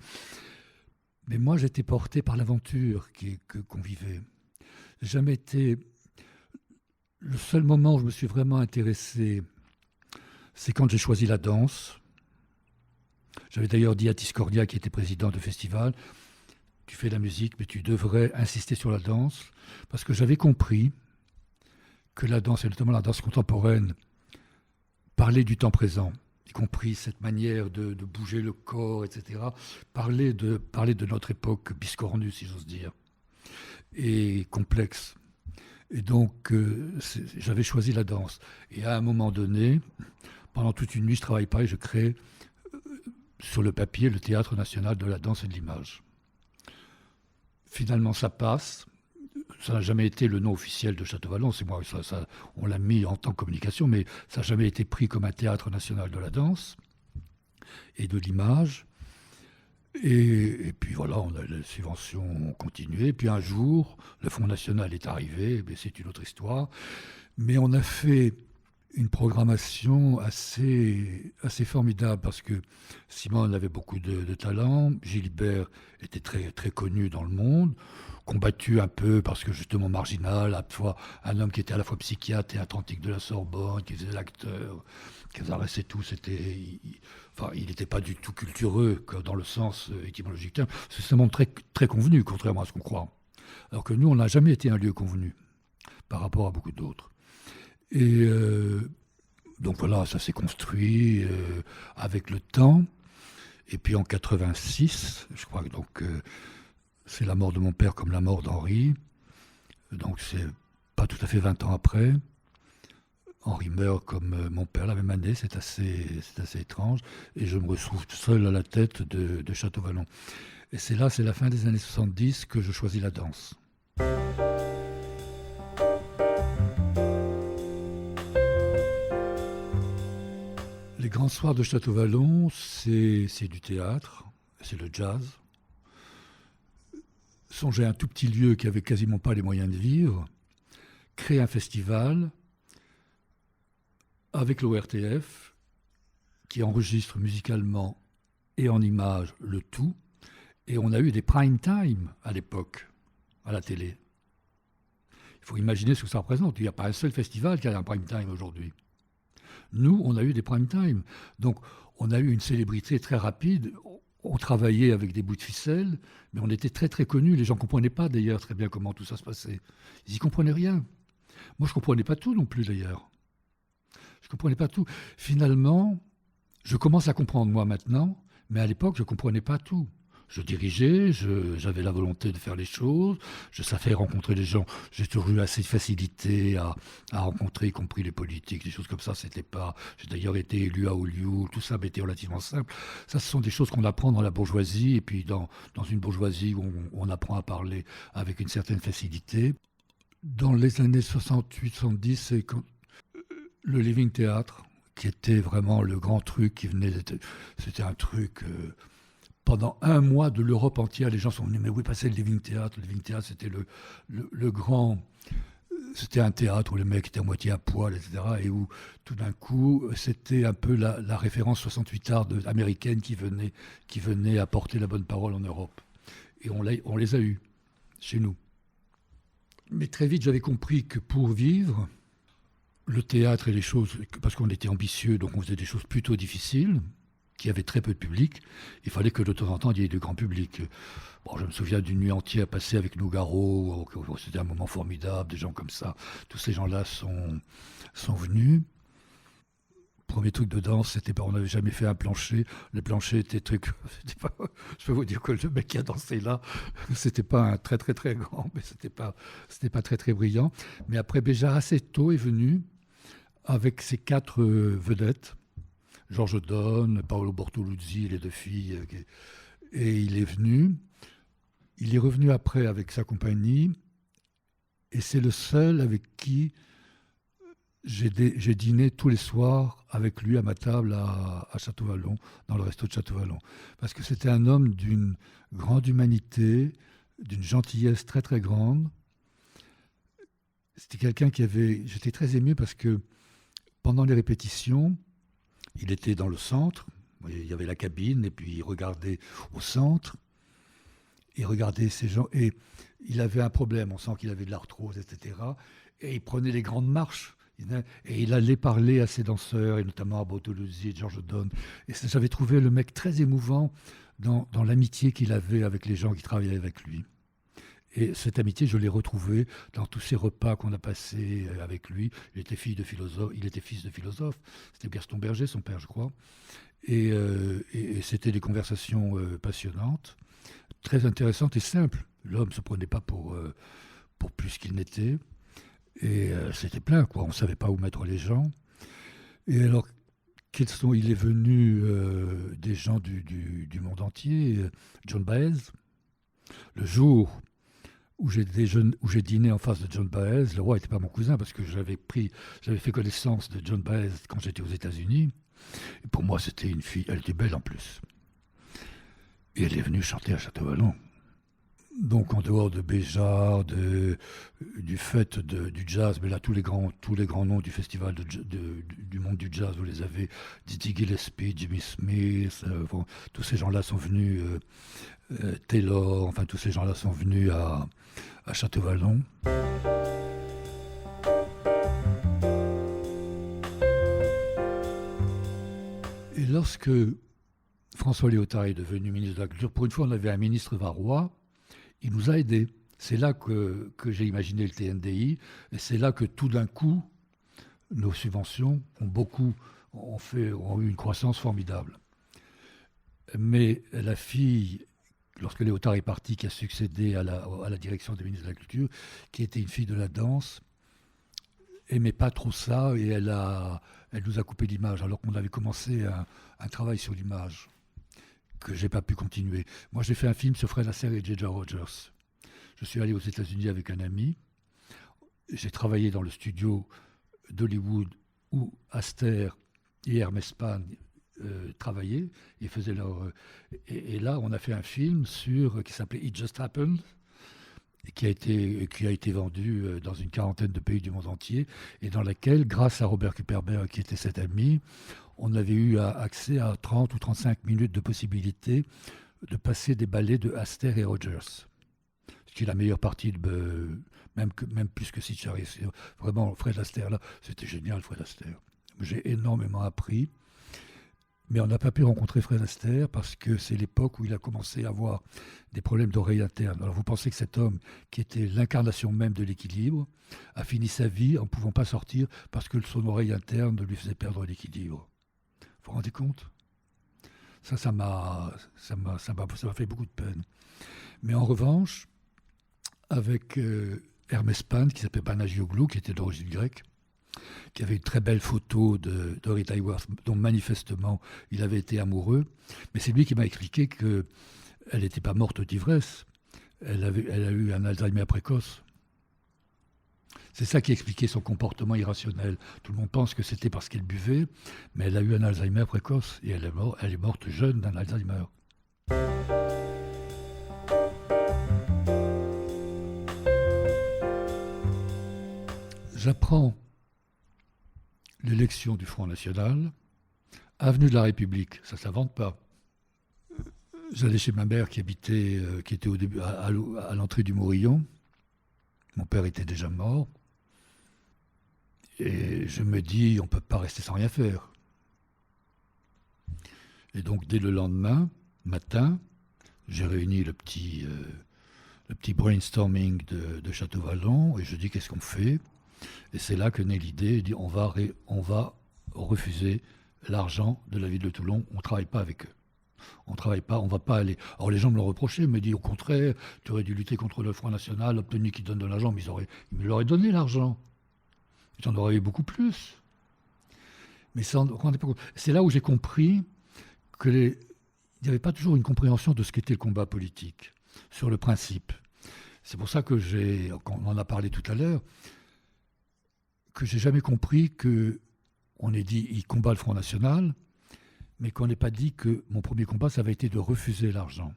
Mais moi, j'étais porté par l'aventure qu'on vivait. J'ai jamais été... Le seul moment où je me suis vraiment intéressé, c'est quand j'ai choisi la danse. J'avais d'ailleurs dit à Tiscordia, qui était président du festival, tu fais de la musique, mais tu devrais insister sur la danse, parce que j'avais compris que la danse, et notamment la danse contemporaine, parlait du temps présent, y compris cette manière de bouger le corps, etc. Parlait de notre époque biscornue, si j'ose dire, et complexe. Et donc, j'avais choisi la danse. Et à un moment donné, pendant toute une nuit, je travaille pas et je crée sur le papier le Théâtre national de la danse et de l'image. Finalement, ça passe. Ça n'a jamais été le nom officiel de Château-Vallon. C'est moi, on l'a mis en tant que communication, mais ça n'a jamais été pris comme un Théâtre national de la danse et de l'image. Et puis voilà, on a les subventions ont continué. Puis un jour, le Fonds national est arrivé, mais c'est une autre histoire. Mais on a fait une programmation assez formidable parce que Simone avait beaucoup de talent, Gilbert était très, très connu dans le monde, combattu un peu parce que justement marginal, à la fois un homme qui était à la fois psychiatre et atlantique de la Sorbonne, qui faisait l'acteur, Casares et tout, il n'était pas du tout cultureux dans le sens étymologique. C'est un monde très, très convenu, contrairement à ce qu'on croit. Alors que nous, on n'a jamais été un lieu convenu par rapport à beaucoup d'autres. Et donc voilà, ça s'est construit avec le temps. Et puis en 86, je crois que donc c'est la mort de mon père comme la mort d'Henri. Donc c'est pas tout à fait 20 ans après. Henri meurt comme mon père la même année, c'est assez étrange. Et je me retrouve seul à la tête de Château-Vallon. Et c'est la fin des années 70 que je choisis la danse. Les grands soirs de Château-Vallon, c'est du théâtre, c'est le jazz. Songez à un tout petit lieu qui avait quasiment pas les moyens de vivre, créer un festival avec l'ORTF qui enregistre musicalement et en images le tout. Et on a eu des prime time à l'époque, à la télé. Il faut imaginer ce que ça représente. Il n'y a pas un seul festival qui a un prime time aujourd'hui. Nous, on a eu des prime time. Donc, on a eu une célébrité très rapide. On travaillait avec des bouts de ficelle, mais on était très, très connus. Les gens ne comprenaient pas, d'ailleurs, très bien comment tout ça se passait. Ils n'y comprenaient rien. Moi, je ne comprenais pas tout non plus, d'ailleurs. Je ne comprenais pas tout. Finalement, je commence à comprendre, moi, maintenant, mais à l'époque, je ne comprenais pas tout. Je dirigeais, j'avais la volonté de faire les choses, je savais rencontrer les gens. J'ai toujours eu assez de facilité à rencontrer, y compris les politiques, des choses comme ça. C'était pas. J'ai d'ailleurs été élu à Ollioules, tout ça m'était relativement simple. Ça, ce sont des choses qu'on apprend dans la bourgeoisie, et puis dans une bourgeoisie où on apprend à parler avec une certaine facilité. Dans les années 68-70, c'est le Living Theatre, qui était vraiment le grand truc qui venait d'être. C'était un truc. Pendant un mois de l'Europe entière, les gens sont venus, mais où est passé le Living Theatre? Le Living Theatre, c'était le grand... C'était un théâtre où les mecs étaient à moitié à poil, etc. Et où, tout d'un coup, c'était un peu la référence 68 art américaine qui venait apporter la bonne parole en Europe. Et on les a eus, chez nous. Mais très vite, j'avais compris que pour vivre, le théâtre et les choses... Parce qu'on était ambitieux, donc on faisait des choses plutôt difficiles, qui avait très peu de public, il fallait que de temps en temps il y ait du grand public. Bon, je me souviens d'une nuit entière passée avec Nougaro, c'était un moment formidable, des gens comme ça. Tous ces gens-là sont venus. Premier truc de danse, c'était pas, on n'avait jamais fait un plancher. Le plancher était je peux vous dire que le mec qui a dansé là, c'était pas un très très très grand, mais c'était pas très très brillant. Mais après, Béjart assez tôt est venu avec ses 4 vedettes. Georges Donne, Paolo Bortoluzzi, les 2 filles. Et il est venu. Il est revenu après avec sa compagnie. Et c'est le seul avec qui j'ai dîné tous les soirs avec lui à ma table à Château-Vallon, dans le resto de Château-Vallon. Parce que c'était un homme d'une grande humanité, d'une gentillesse très très grande. C'était quelqu'un qui avait... J'étais très ému parce que pendant les répétitions, il était dans le centre, il y avait la cabine, et puis il regardait au centre, il regardait ces gens, et il avait un problème, on sent qu'il avait de l'arthrose, etc. Et il prenait les grandes marches, et il allait parler à ses danseurs, et notamment à Bortoluzzi et Georges Donne. Et j'avais trouvé le mec très émouvant dans l'amitié qu'il avait avec les gens qui travaillaient avec lui. Et cette amitié, je l'ai retrouvée dans tous ces repas qu'on a passés avec lui. Il était fils de philosophe. C'était Gaston Berger, son père, je crois. Et c'était des conversations passionnantes, très intéressantes et simples. L'homme ne se prenait pas pour plus qu'il n'était. Et c'était plein, quoi. On ne savait pas où mettre les gens. Et alors, il est venu des gens du monde entier. John Baez, le jour où j'ai dîné en face de John Baez. Le roi n'était pas mon cousin parce que j'avais fait connaissance de John Baez quand j'étais aux États-Unis. Et pour moi, c'était une fille, elle était belle en plus. Et elle est venue chanter à Château-Vallon. Donc en dehors de Béjart, du fait du jazz, mais là tous les grands noms du festival du monde du jazz, vous les avez, Dizzy Gillespie, Jimmy Smith, bon, tous ces gens-là sont venus, Taylor, enfin tous ces gens-là sont venus à Château-Vallon. Et lorsque François Léotard est devenu ministre de la Culture, pour une fois on avait un ministre varois, il nous a aidés. C'est là que j'ai imaginé le TNDI, et c'est là que tout d'un coup, nos subventions ont eu une croissance formidable. Mais la fille, lorsque Léotard est parti, qui a succédé à la direction des ministres de la Culture, qui était une fille de la danse, aimait pas trop ça, et elle nous a coupé l'image, alors qu'on avait commencé un travail sur l'image que j'ai pas pu continuer. Moi, j'ai fait un film sur Fred Astaire et Ginger Rogers. Je suis allé aux États-Unis avec un ami. J'ai travaillé dans le studio d'Hollywood où Astaire et Hermès Pan travaillaient et faisaient leur. Et là, on a fait un film qui s'appelait It Just Happened, et qui a été vendu dans une quarantaine de pays du monde entier, et dans laquelle, grâce à Robert Kuperberg, qui était cet ami, on avait eu accès à 30 ou 35 minutes de possibilité de passer des ballets de Astaire et Rogers. Ce qui est la meilleure partie, même plus que Sid Charisse. Vraiment, Fred Astaire, là, c'était génial, Fred Astaire. J'ai énormément appris. Mais on n'a pas pu rencontrer Fred Astaire parce que c'est l'époque où il a commencé à avoir des problèmes d'oreille interne. Alors vous pensez que cet homme, qui était l'incarnation même de l'équilibre, a fini sa vie en ne pouvant pas sortir parce que son oreille interne lui faisait perdre l'équilibre. Vous vous rendez compte ? Ça m'a fait beaucoup de peine. Mais en revanche, avec Hermès Pan, qui s'appelait Panagioglu, qui était d'origine grecque, qui avait une très belle photo de Rita Hayworth, dont manifestement il avait été amoureux. Mais c'est lui qui m'a expliqué qu'elle n'était pas morte d'ivresse. Elle a eu un Alzheimer précoce. C'est ça qui expliquait son comportement irrationnel. Tout le monde pense que c'était parce qu'elle buvait, mais elle a eu un Alzheimer précoce et elle est morte jeune d'un Alzheimer. J'apprends l'élection du Front National, avenue de la République, ça ne s'invente pas. J'allais chez ma mère qui était au début à l'entrée du Morillon. Mon père était déjà mort. Et je me dis, on ne peut pas rester sans rien faire. Et donc, dès le lendemain matin, j'ai réuni le petit brainstorming de Château-Vallon et je dis, qu'est-ce qu'on fait ? Et c'est là que naît l'idée, on va refuser l'argent de la ville de Toulon, on ne travaille pas avec eux. On ne travaille pas, on ne va pas aller. Alors les gens me l'ont reproché, me disent au contraire, tu aurais dû lutter contre le Front National, obtenu qu'ils donnent de l'argent, mais ils me l'auraient donné l'argent. J'en aurais eu beaucoup plus. Mais ça, c'est là où j'ai compris qu'il n'y avait pas toujours une compréhension de ce qu'était le combat politique, sur le principe. C'est pour ça que on en a parlé tout à l'heure, que j'ai jamais compris qu'on ait dit il combat le Front National, mais qu'on n'ait pas dit que mon premier combat, ça avait été de refuser l'argent.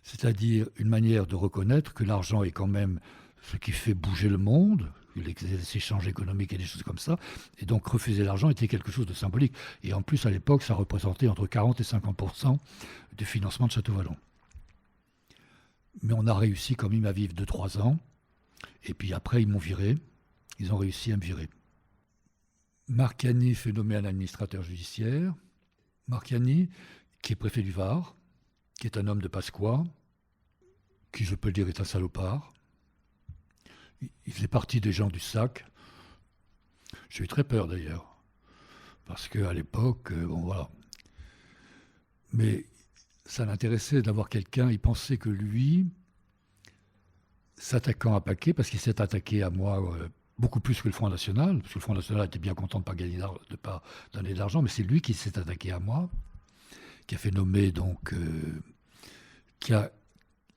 C'est-à-dire une manière de reconnaître que l'argent est quand même ce qui fait bouger le monde, les échanges économiques et des choses comme ça, et donc refuser l'argent était quelque chose de symbolique. Et en plus, à l'époque, ça représentait entre 40 et 50% du financement de Château-Vallon. Mais on a réussi quand même à vivre 2-3 ans, et puis après, ils m'ont viré. Ils ont réussi à me virer. Marc Yanif est nommé un administrateur judiciaire. Marc Yanif, qui est préfet du Var, qui est un homme de Pasqua, qui, je peux le dire, est un salopard. Il faisait partie des gens du SAC. J'ai eu très peur d'ailleurs, parce qu'à l'époque, bon voilà. Mais ça l'intéressait d'avoir quelqu'un, il pensait que lui, s'attaquant à Paquet, parce qu'il s'est attaqué à moi beaucoup plus que le Front National, parce que le Front National était bien content de ne pas donner de l'argent, mais c'est lui qui s'est attaqué à moi, qui a fait nommer donc...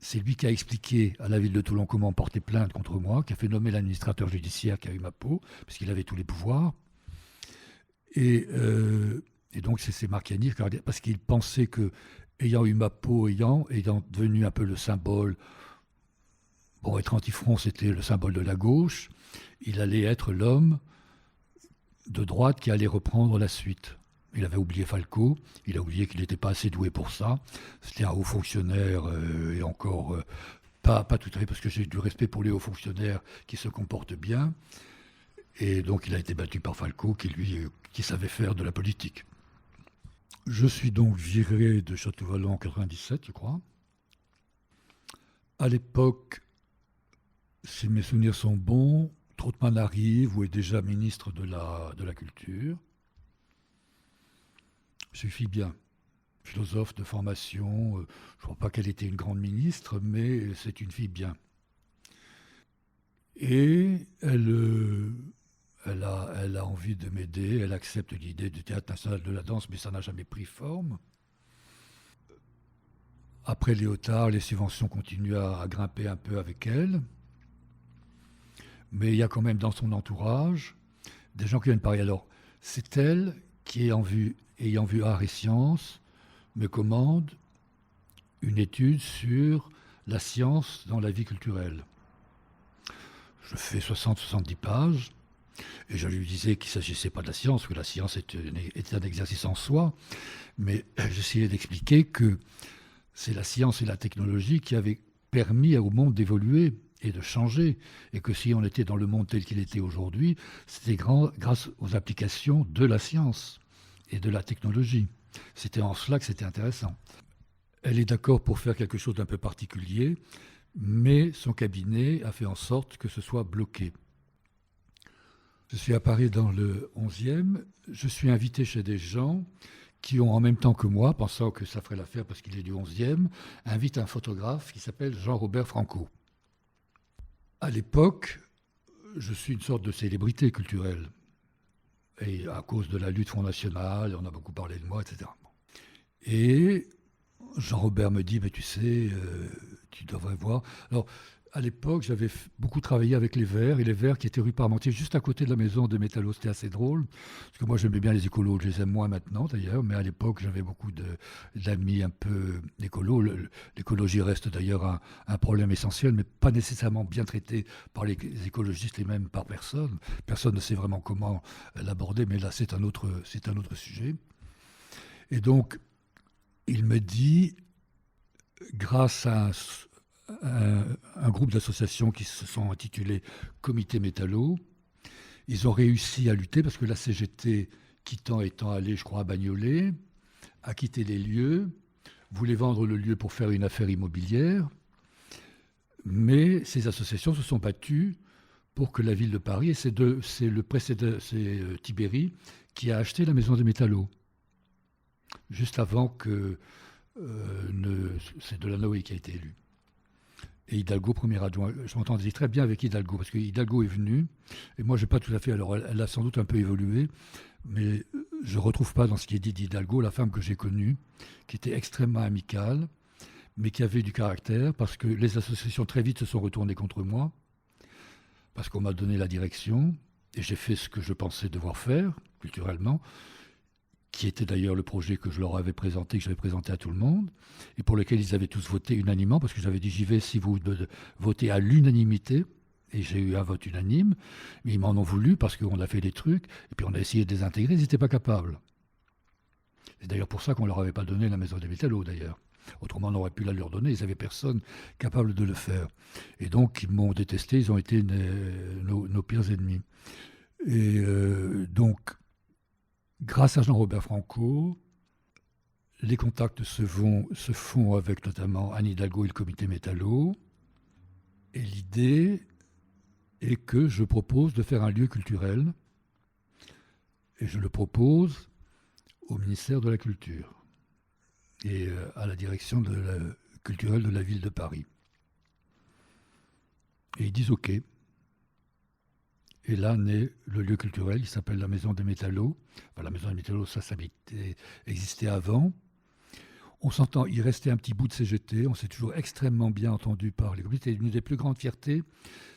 c'est lui qui a expliqué à la ville de Toulon comment porter plainte contre moi, qui a fait nommer l'administrateur judiciaire qui a eu ma peau, parce qu'il avait tous les pouvoirs. Et donc c'est Marc Yanif, parce qu'il pensait que ayant eu ma peau, ayant devenu un peu le symbole. Bon, être anti-front, c'était le symbole de la gauche. Il allait être l'homme de droite qui allait reprendre la suite. Il avait oublié Falco, il a oublié qu'il n'était pas assez doué pour ça. C'était un haut fonctionnaire et encore pas tout à fait, parce que j'ai du respect pour les hauts fonctionnaires qui se comportent bien. Et donc il a été battu par Falco qui savait faire de la politique. Je suis donc viré de Château-Vallon en 97, je crois. À l'époque, si mes souvenirs sont bons, Trautmann arrive, ou est déjà ministre de la Culture. Suffit bien. Philosophe de formation, je ne crois pas qu'elle était une grande ministre, mais c'est une fille bien. Et elle a envie de m'aider, elle accepte l'idée du Théâtre national de la danse, mais ça n'a jamais pris forme. Après Léotard, les subventions continuent à grimper un peu avec elle. Mais il y a quand même dans son entourage des gens qui viennent parler. Alors, c'est elle qui, ayant vu art et sciences, me commande une étude sur la science dans la vie culturelle. Je fais 60-70 pages, et je lui disais qu'il ne s'agissait pas de la science, que la science était un exercice en soi, mais j'essayais d'expliquer que c'est la science et la technologie qui avaient permis au monde d'évoluer et de changer, et que si on était dans le monde tel qu'il était aujourd'hui, c'était grâce aux applications de la science et de la technologie. C'était en cela que c'était intéressant. Elle est d'accord pour faire quelque chose d'un peu particulier, mais son cabinet a fait en sorte que ce soit bloqué. Je suis à Paris dans le 11e, je suis invité chez des gens qui ont en même temps que moi, pensant que ça ferait l'affaire parce qu'il est du 11e, invite un photographe qui s'appelle Jean-Robert Franco. À l'époque, je suis une sorte de célébrité culturelle. Et à cause de la lutte Front National, on a beaucoup parlé de moi, etc. Et Jean-Robert me dit, mais tu sais, tu devrais voir. Alors, à l'époque, j'avais beaucoup travaillé avec les Verts, et les Verts qui étaient rue Parmentier, juste à côté de la maison de Métallo. C'était assez drôle, parce que moi j'aimais bien les écolos, je les aime moins maintenant d'ailleurs, mais à l'époque j'avais beaucoup d'amis un peu écolos. L'écologie reste d'ailleurs un problème essentiel, mais pas nécessairement bien traité par les écologistes et même par personne. Personne ne sait vraiment comment l'aborder, mais là c'est un autre sujet. Et donc, il me dit, grâce à un groupe d'associations qui se sont intitulées Comité Métallo. Ils ont réussi à lutter parce que la CGT, étant allée, je crois, à Bagnolet, a quitté les lieux, voulait vendre le lieu pour faire une affaire immobilière, mais ces associations se sont battues pour que la ville de Paris, et c'est Tibéri qui a acheté la maison des Métallo, juste avant que c'est Delanoë qui a été élu. Et Hidalgo, premier adjoint. Je m'entendais très bien avec Hidalgo, parce que Hidalgo est venu, et moi, je n'ai pas tout à fait... Alors, elle a sans doute un peu évolué, mais je ne retrouve pas dans ce qui est dit d'Hidalgo la femme que j'ai connue, qui était extrêmement amicale, mais qui avait du caractère, parce que les associations très vite se sont retournées contre moi, parce qu'on m'a donné la direction, et j'ai fait ce que je pensais devoir faire, culturellement, qui était d'ailleurs le projet que je leur avais présenté, que j'avais présenté à tout le monde, et pour lequel ils avaient tous voté unanimement, parce que j'avais dit, j'y vais si vous votez à l'unanimité, et j'ai eu un vote unanime, mais ils m'en ont voulu parce qu'on a fait des trucs, et puis on a essayé de les intégrer, ils n'étaient pas capables. C'est d'ailleurs pour ça qu'on ne leur avait pas donné la maison des Métallos, d'ailleurs. Autrement, on aurait pu la leur donner, ils n'avaient personne capable de le faire. Et donc, ils m'ont détesté, ils ont été nos pires ennemis. Et donc, grâce à Jean-Robert Franco, les contacts se font avec notamment Anne Hidalgo et le comité Métallo. Et l'idée est que je propose de faire un lieu culturel. Et je le propose au ministère de la Culture et à la direction culturelle de la ville de Paris. Et ils disent OK. Et là naît le lieu culturel qui s'appelle la Maison des Métallos. Enfin, la Maison des Métallos, ça existait avant. On s'entend, il restait un petit bout de CGT, on s'est toujours extrêmement bien entendu par les communautés. Une des plus grandes fiertés,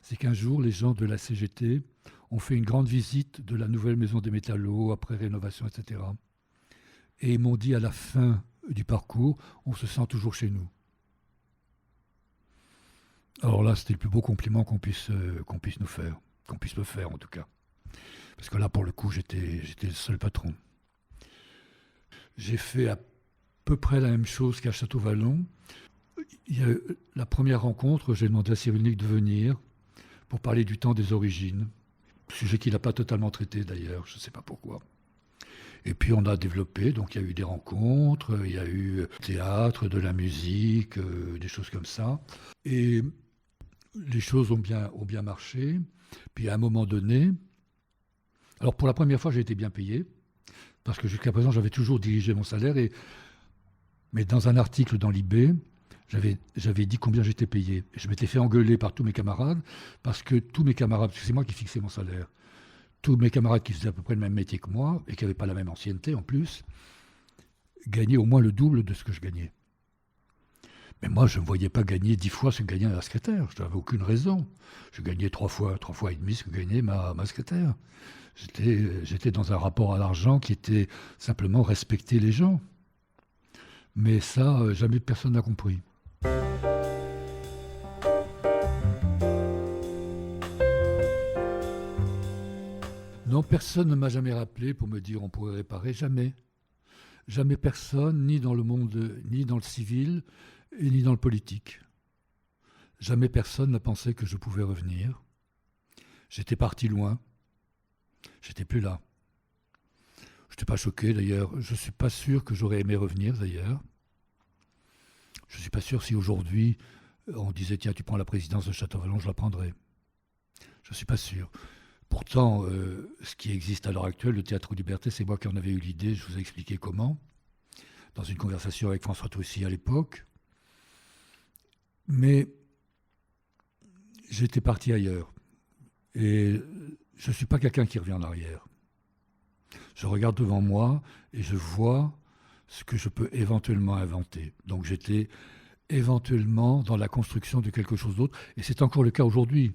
c'est qu'un jour, les gens de la CGT ont fait une grande visite de la nouvelle Maison des Métallos, après rénovation, etc. Et ils m'ont dit à la fin du parcours, on se sent toujours chez nous. Alors là, c'était le plus beau compliment qu'on puisse nous faire, qu'on puisse me faire en tout cas. Parce que là, pour le coup, j'étais le seul patron. J'ai fait à peu près la même chose qu'à Château-Vallon. Il y a eu la première rencontre, j'ai demandé à Cyrulnik de venir pour parler du temps des origines. Sujet qu'il n'a pas totalement traité d'ailleurs, je ne sais pas pourquoi. Et puis on a développé, donc il y a eu des rencontres, il y a eu théâtre, de la musique, des choses comme ça. Et les choses ont bien marché. Puis à un moment donné, alors pour la première fois j'ai été bien payé, parce que jusqu'à présent j'avais toujours dirigé mon salaire, mais dans un article dans l'IB, j'avais dit combien j'étais payé. Je m'étais fait engueuler par tous mes camarades, parce que tous mes camarades, parce que c'est moi qui fixais mon salaire, tous mes camarades qui faisaient à peu près le même métier que moi, et qui n'avaient pas la même ancienneté en plus, gagnaient au moins le double de ce que je gagnais. Mais moi, je ne me voyais pas gagner 10 fois ce que gagnait la secrétaire. Je n'avais aucune raison. Je gagnais 3 fois et demi ce que gagnait ma secrétaire. J'étais dans un rapport à l'argent qui était simplement respecter les gens. Mais ça, jamais personne n'a compris. Non, personne ne m'a jamais rappelé pour me dire on pourrait réparer. Jamais. Jamais personne, ni dans le monde, ni dans le civil, et ni dans le politique. Jamais personne n'a pensé que je pouvais revenir. J'étais parti loin. J'étais plus là. Je n'étais pas choqué d'ailleurs. Je ne suis pas sûr que j'aurais aimé revenir d'ailleurs. Je ne suis pas sûr si aujourd'hui on disait tiens, tu prends la présidence de Château-Vallon, je la prendrais. Je ne suis pas sûr. Pourtant, ce qui existe à l'heure actuelle, le Théâtre Liberté, c'est moi qui en avais eu l'idée, je vous ai expliqué comment, dans une conversation avec François Troussy à l'époque. Mais j'étais parti ailleurs. Et je ne suis pas quelqu'un qui revient en arrière. Je regarde devant moi et je vois ce que je peux éventuellement inventer. Donc j'étais éventuellement dans la construction de quelque chose d'autre. Et c'est encore le cas aujourd'hui.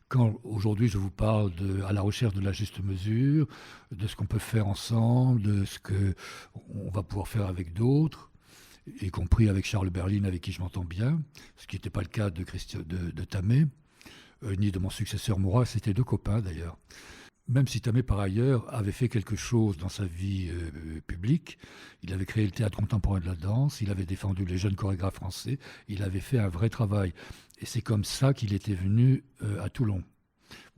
Quand aujourd'hui je vous parle à la recherche de la juste mesure, de ce qu'on peut faire ensemble, de ce qu'on va pouvoir faire avec d'autres, y compris avec Charles Berling, avec qui je m'entends bien, ce qui n'était pas le cas de Tamé, ni de mon successeur Moura, c'était 2 copains d'ailleurs. Même si Tamé, par ailleurs, avait fait quelque chose dans sa vie publique, il avait créé le Théâtre contemporain de la danse, il avait défendu les jeunes chorégraphes français, il avait fait un vrai travail. Et c'est comme ça qu'il était venu à Toulon,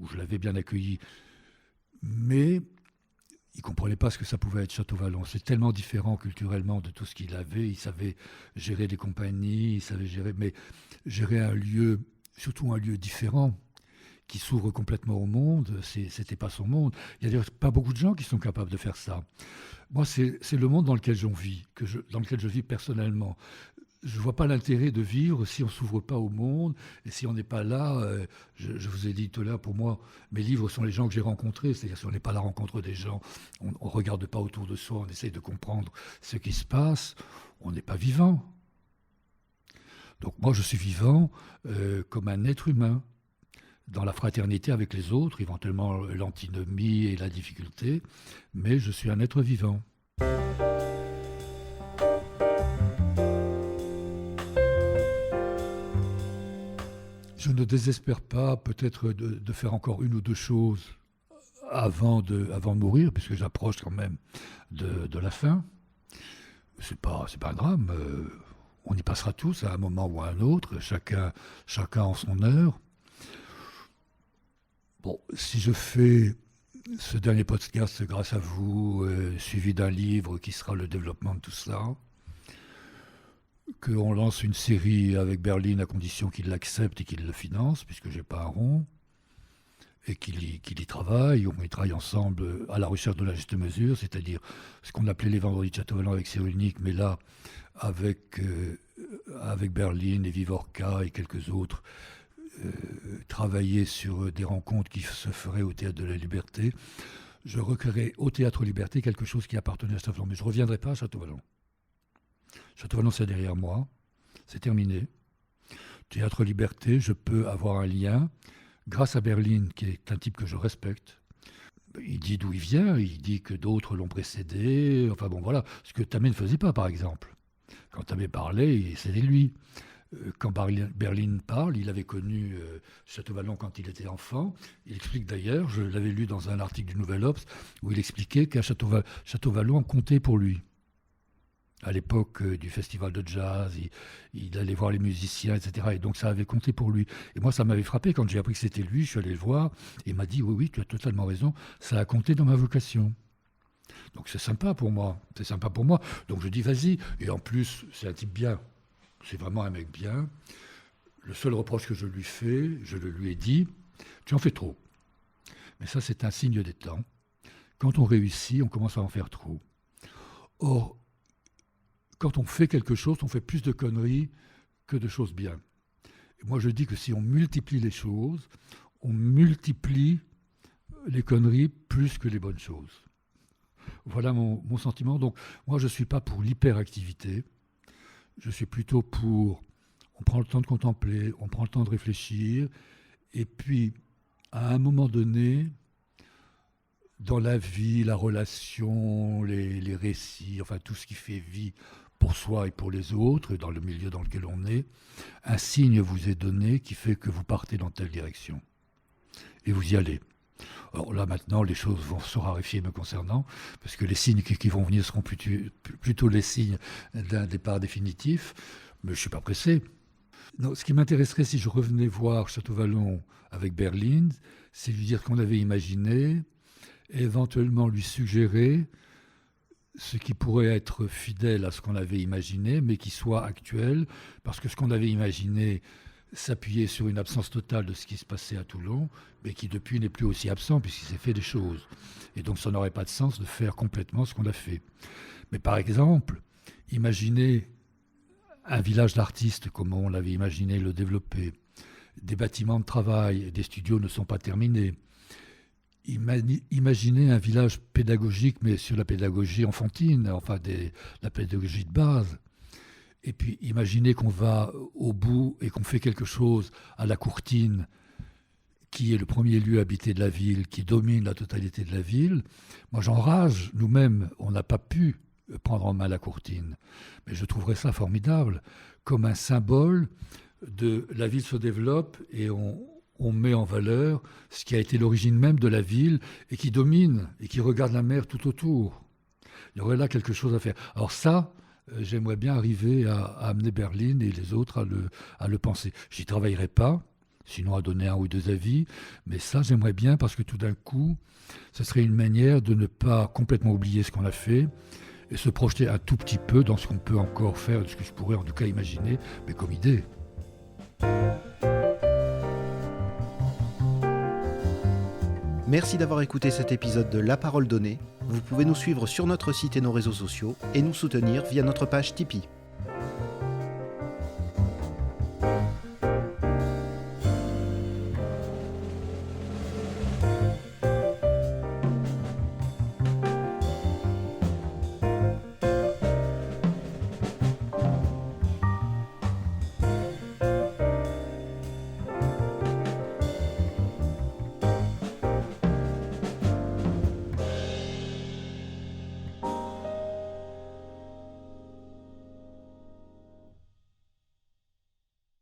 où je l'avais bien accueilli. Mais il ne comprenait pas ce que ça pouvait être Château-Vallon. C'est tellement différent culturellement de tout ce qu'il avait. Il savait gérer des compagnies, il savait gérer un lieu, surtout un lieu différent, qui s'ouvre complètement au monde. C'était pas son monde. Il n'y a pas beaucoup de gens qui sont capables de faire ça. Moi, c'est le monde dans lequel j'en vis, dans lequel je vis personnellement. Je ne vois pas l'intérêt de vivre si on ne s'ouvre pas au monde et si on n'est pas là. Je vous ai dit tout à l'heure, pour moi, mes livres sont les gens que j'ai rencontrés. C'est-à-dire si on n'est pas à la rencontre des gens, on ne regarde pas autour de soi, on essaye de comprendre ce qui se passe, on n'est pas vivant. Donc moi, je suis vivant comme un être humain, dans la fraternité avec les autres, éventuellement l'antinomie et la difficulté, mais je suis un être vivant. Je ne désespère pas peut-être de faire encore 1 ou 2 choses avant de mourir, puisque j'approche quand même de la fin. C'est pas un drame. On y passera tous à un moment ou à un autre, chacun en son heure. Bon, si je fais ce dernier podcast grâce à vous, suivi d'un livre qui sera le développement de tout cela, qu'on lance une série avec Berling à condition qu'il l'accepte et qu'il le finance, puisque je n'ai pas un rond, et qu'il y travaille, on y travaille ensemble à la recherche de la juste mesure, c'est-à-dire ce qu'on appelait les vendredis de Château-Vallon avec Cyrulnik, mais là, avec Berling et Vivorca et quelques autres, travailler sur des rencontres qui se feraient au Théâtre de la Liberté. Je recréerai au Théâtre Liberté quelque chose qui appartenait à Château-Vallon, mais je ne reviendrai pas à Château-Vallon. Château-Vallon, c'est derrière moi, c'est terminé. Théâtre Liberté, je peux avoir un lien, grâce à Berling, qui est un type que je respecte. Il dit d'où il vient, il dit que d'autres l'ont précédé, enfin bon voilà, ce que Tamé ne faisait pas par exemple. Quand Abbé parlait, c'était lui. Quand Berline parle, il avait connu Château-Vallon quand il était enfant. Il explique d'ailleurs, je l'avais lu dans un article du Nouvel Obs, où il expliquait qu'à Château-Vallon comptait pour lui. À l'époque du festival de jazz, il allait voir les musiciens, etc. Et donc ça avait compté pour lui. Et moi, ça m'avait frappé quand j'ai appris que c'était lui. Je suis allé le voir et il m'a dit oui, tu as totalement raison, ça a compté dans ma vocation. Donc c'est sympa pour moi. Donc je dis vas-y. Et en plus, c'est un type bien. C'est vraiment un mec bien. Le seul reproche que je lui fais, je le lui ai dit, tu en fais trop. Mais ça, c'est un signe des temps. Quand on réussit, on commence à en faire trop. Or, quand on fait quelque chose, on fait plus de conneries que de choses bien. Et moi, je dis que si on multiplie les choses, on multiplie les conneries plus que les bonnes choses. Voilà mon sentiment. Donc, moi, je ne suis pas pour l'hyperactivité. Je suis plutôt pour, on prend le temps de contempler, on prend le temps de réfléchir, et puis, à un moment donné, dans la vie, la relation, les récits, enfin tout ce qui fait vie pour soi et pour les autres, et dans le milieu dans lequel on est, un signe vous est donné qui fait que vous partez dans telle direction. Et vous y allez. Alors là, maintenant, les choses vont se raréfier me concernant, parce que les signes qui vont venir seront plutôt les signes d'un départ définitif, mais je ne suis pas pressé. Non, ce qui m'intéresserait si je revenais voir Château-Vallon avec Berline, c'est lui dire ce qu'on avait imaginé, et éventuellement lui suggérer ce qui pourrait être fidèle à ce qu'on avait imaginé, mais qui soit actuel, parce que ce qu'on avait imaginé s'appuyait sur une absence totale de ce qui se passait à Toulon, mais qui depuis n'est plus aussi absent puisqu'il s'est fait des choses. Et donc ça n'aurait pas de sens de faire complètement ce qu'on a fait. Mais par exemple, imaginez un village d'artistes comme on l'avait imaginé le développer, des bâtiments de travail, des studios ne sont pas terminés. Imaginez un village pédagogique, mais sur la pédagogie enfantine, enfin la pédagogie de base. Et puis imaginez qu'on va au bout et qu'on fait quelque chose à la Courtine, qui est le premier lieu habité de la ville, qui domine la totalité de la ville. Moi j'enrage, nous-mêmes, on n'a pas pu prendre en main la Courtine. Mais je trouverais ça formidable, comme un symbole de la ville se développe et on met en valeur ce qui a été l'origine même de la ville et qui domine et qui regarde la mer tout autour. Il y aurait là quelque chose à faire. Alors ça, j'aimerais bien arriver à amener Berline et les autres à le penser. J'y travaillerai pas, sinon à donner un ou deux avis, mais ça j'aimerais bien parce que tout d'un coup, ce serait une manière de ne pas complètement oublier ce qu'on a fait et se projeter un tout petit peu dans ce qu'on peut encore faire, ce que je pourrais en tout cas imaginer, mais comme idée. Merci d'avoir écouté cet épisode de La Parole Donnée. Vous pouvez nous suivre sur notre site et nos réseaux sociaux et nous soutenir via notre page Tipeee.